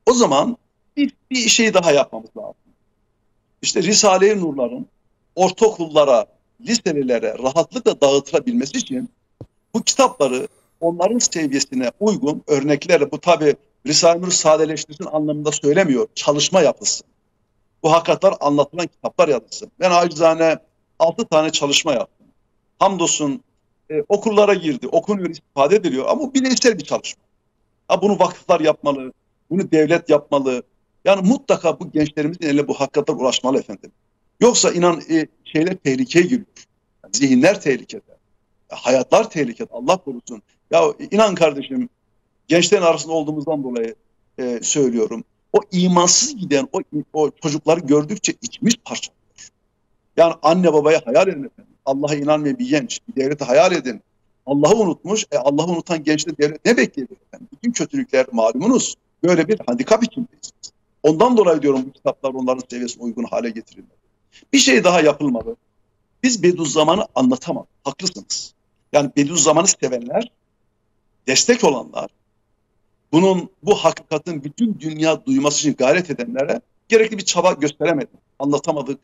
Speaker 3: O zaman bir şey daha yapmamız lazım. İşte Risale-i Nur'ların ortaokullara liselilere rahatlıkla dağıtılabilmesi için bu kitapları onların seviyesine uygun örneklerle, bu tabi Risale-i Nur sadeleştirsin anlamında söylemiyor. Çalışma yapılsın. Bu hakikatler anlatılan kitaplar yazılsın. Ben acizane 6 tane çalışma yaptım. Hamdolsun okullara girdi, okunuyor, istifade ediliyor ama bu bilimsel bir çalışma. Ha, bunu vakıflar yapmalı, bunu devlet yapmalı. Yani mutlaka bu gençlerimizin eline bu hakikatler ulaşmalı efendim. Yoksa inan şeyler tehlikeye giriyor. Yani zihinler tehlikede. Hayatlar tehlikede. Allah korusun. Ya inan kardeşim, gençlerin arasında olduğumuzdan dolayı söylüyorum. O imansız giden o çocukları gördükçe içimiz parçalıyor. Yani anne babaya hayal edin efendim. Allah'a inanmayan bir genç, bir devleti hayal edin. Allah'ı unutmuş. Allah'ı unutan gençte devlet ne bekliyor efendim? Bütün kötülükler malumunuz. Böyle bir handikap içindeyiz. Ondan dolayı diyorum bu kitaplar onların seviyesine uygun hale getirilmeli. Bir şey daha yapılmalı. Biz Bediüzzaman'ı anlatamadık. Haklısınız. Yani Bediüzzaman'ı sevenler, destek olanlar, bu hakikatin bütün dünya duyması için gayret edenlere gerekli bir çaba gösteremedik. Anlatamadık.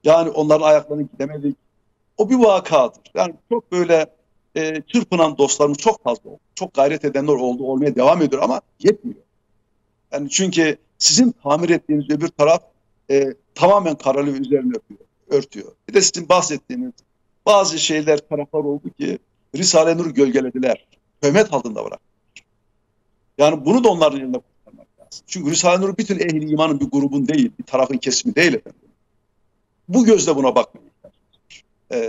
Speaker 3: Yani onların ayaklarını gidemedik. O bir vakadır. Yani çok böyle çırpınan dostlarımız çok fazla oldu. Çok gayret edenler oldu, olmaya devam ediyor ama yetmiyor. Yani çünkü sizin tamir ettiğiniz öbür taraf tamamen karanlığı üzerine örtüyor. Bir de sizin bahsettiğiniz bazı şeyler, taraflar oldu ki Risale-i Nur'u gölgelediler. Töhmet altında bırak. Yani bunu da onların eline kurtarmak lazım. Çünkü Risale-i Nur bütün ehli imanın bir grubun değil, bir tarafın kesimi değil efendim. Bu gözle buna bakmayın.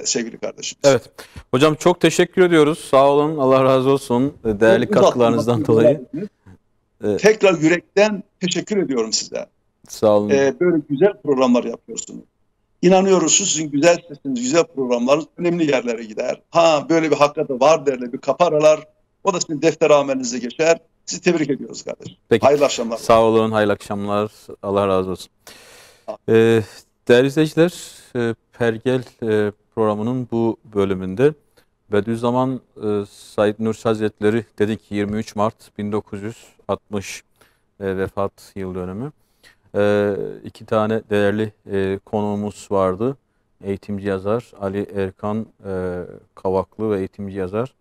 Speaker 3: Sevgili kardeşim.
Speaker 1: Evet. Hocam çok teşekkür ediyoruz. Sağ olun. Allah razı olsun. Değerli katkılarınızdan dolayı.
Speaker 3: Tekrar yürekten teşekkür ediyorum size.
Speaker 1: Sağ olun.
Speaker 3: Böyle güzel programlar yapıyorsunuz. İnanıyoruz sizin güzel sesiniz, güzel programlarınız önemli yerlere gider. Ha, böyle bir hakikati var derler, bir kaparalar. O da sizin defter amelinize geçer. Sizi tebrik ediyoruz kardeşim.
Speaker 1: Peki.
Speaker 3: Hayırlı akşamlar.
Speaker 1: Sağ olun. Hayırlı akşamlar. Allah razı olsun. Değerli izleyiciler, Pergel programının bu bölümünde Bediüzzaman Said Nursi Hazretleri dedik 23 Mart 1960 vefat yıl dönümü. İki tane değerli konuğumuz vardı. Eğitimci yazar Ali Erkan Kavaklı ve eğitimci yazar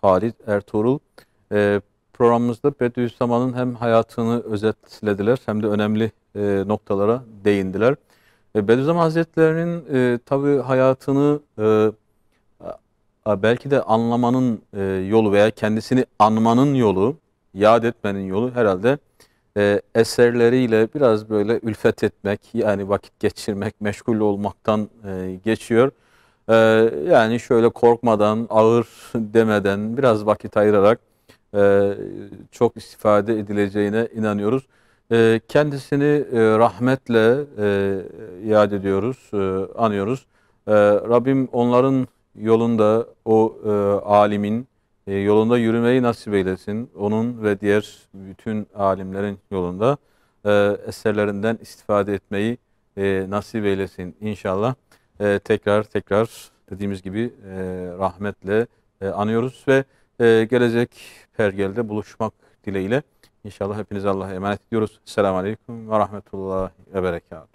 Speaker 1: Halit Ertuğrul. Programımızda Bediüzzaman'ın hem hayatını özetlediler hem de önemli noktalara değindiler. Bediüzzaman Hazretleri'nin tabii hayatını belki de anlamanın yolu veya kendisini anmanın yolu, yad etmenin yolu herhalde eserleriyle biraz böyle ülfet etmek, yani vakit geçirmek, meşgul olmaktan geçiyor. Yani şöyle korkmadan, ağır demeden, biraz vakit ayırarak çok istifade edileceğine inanıyoruz. Kendisini rahmetle yad ediyoruz, anıyoruz. Rabbim onların yolunda, o alimin yolunda yürümeyi nasip eylesin. Onun ve diğer bütün alimlerin yolunda eserlerinden istifade etmeyi nasip eylesin inşallah. Tekrar dediğimiz gibi rahmetle anıyoruz ve gelecek Pergel'de buluşmak dileğiyle inşallah hepinizi Allah'a emanet ediyoruz. Selamun Aleyküm ve Rahmetullahi ve Berekatuhu.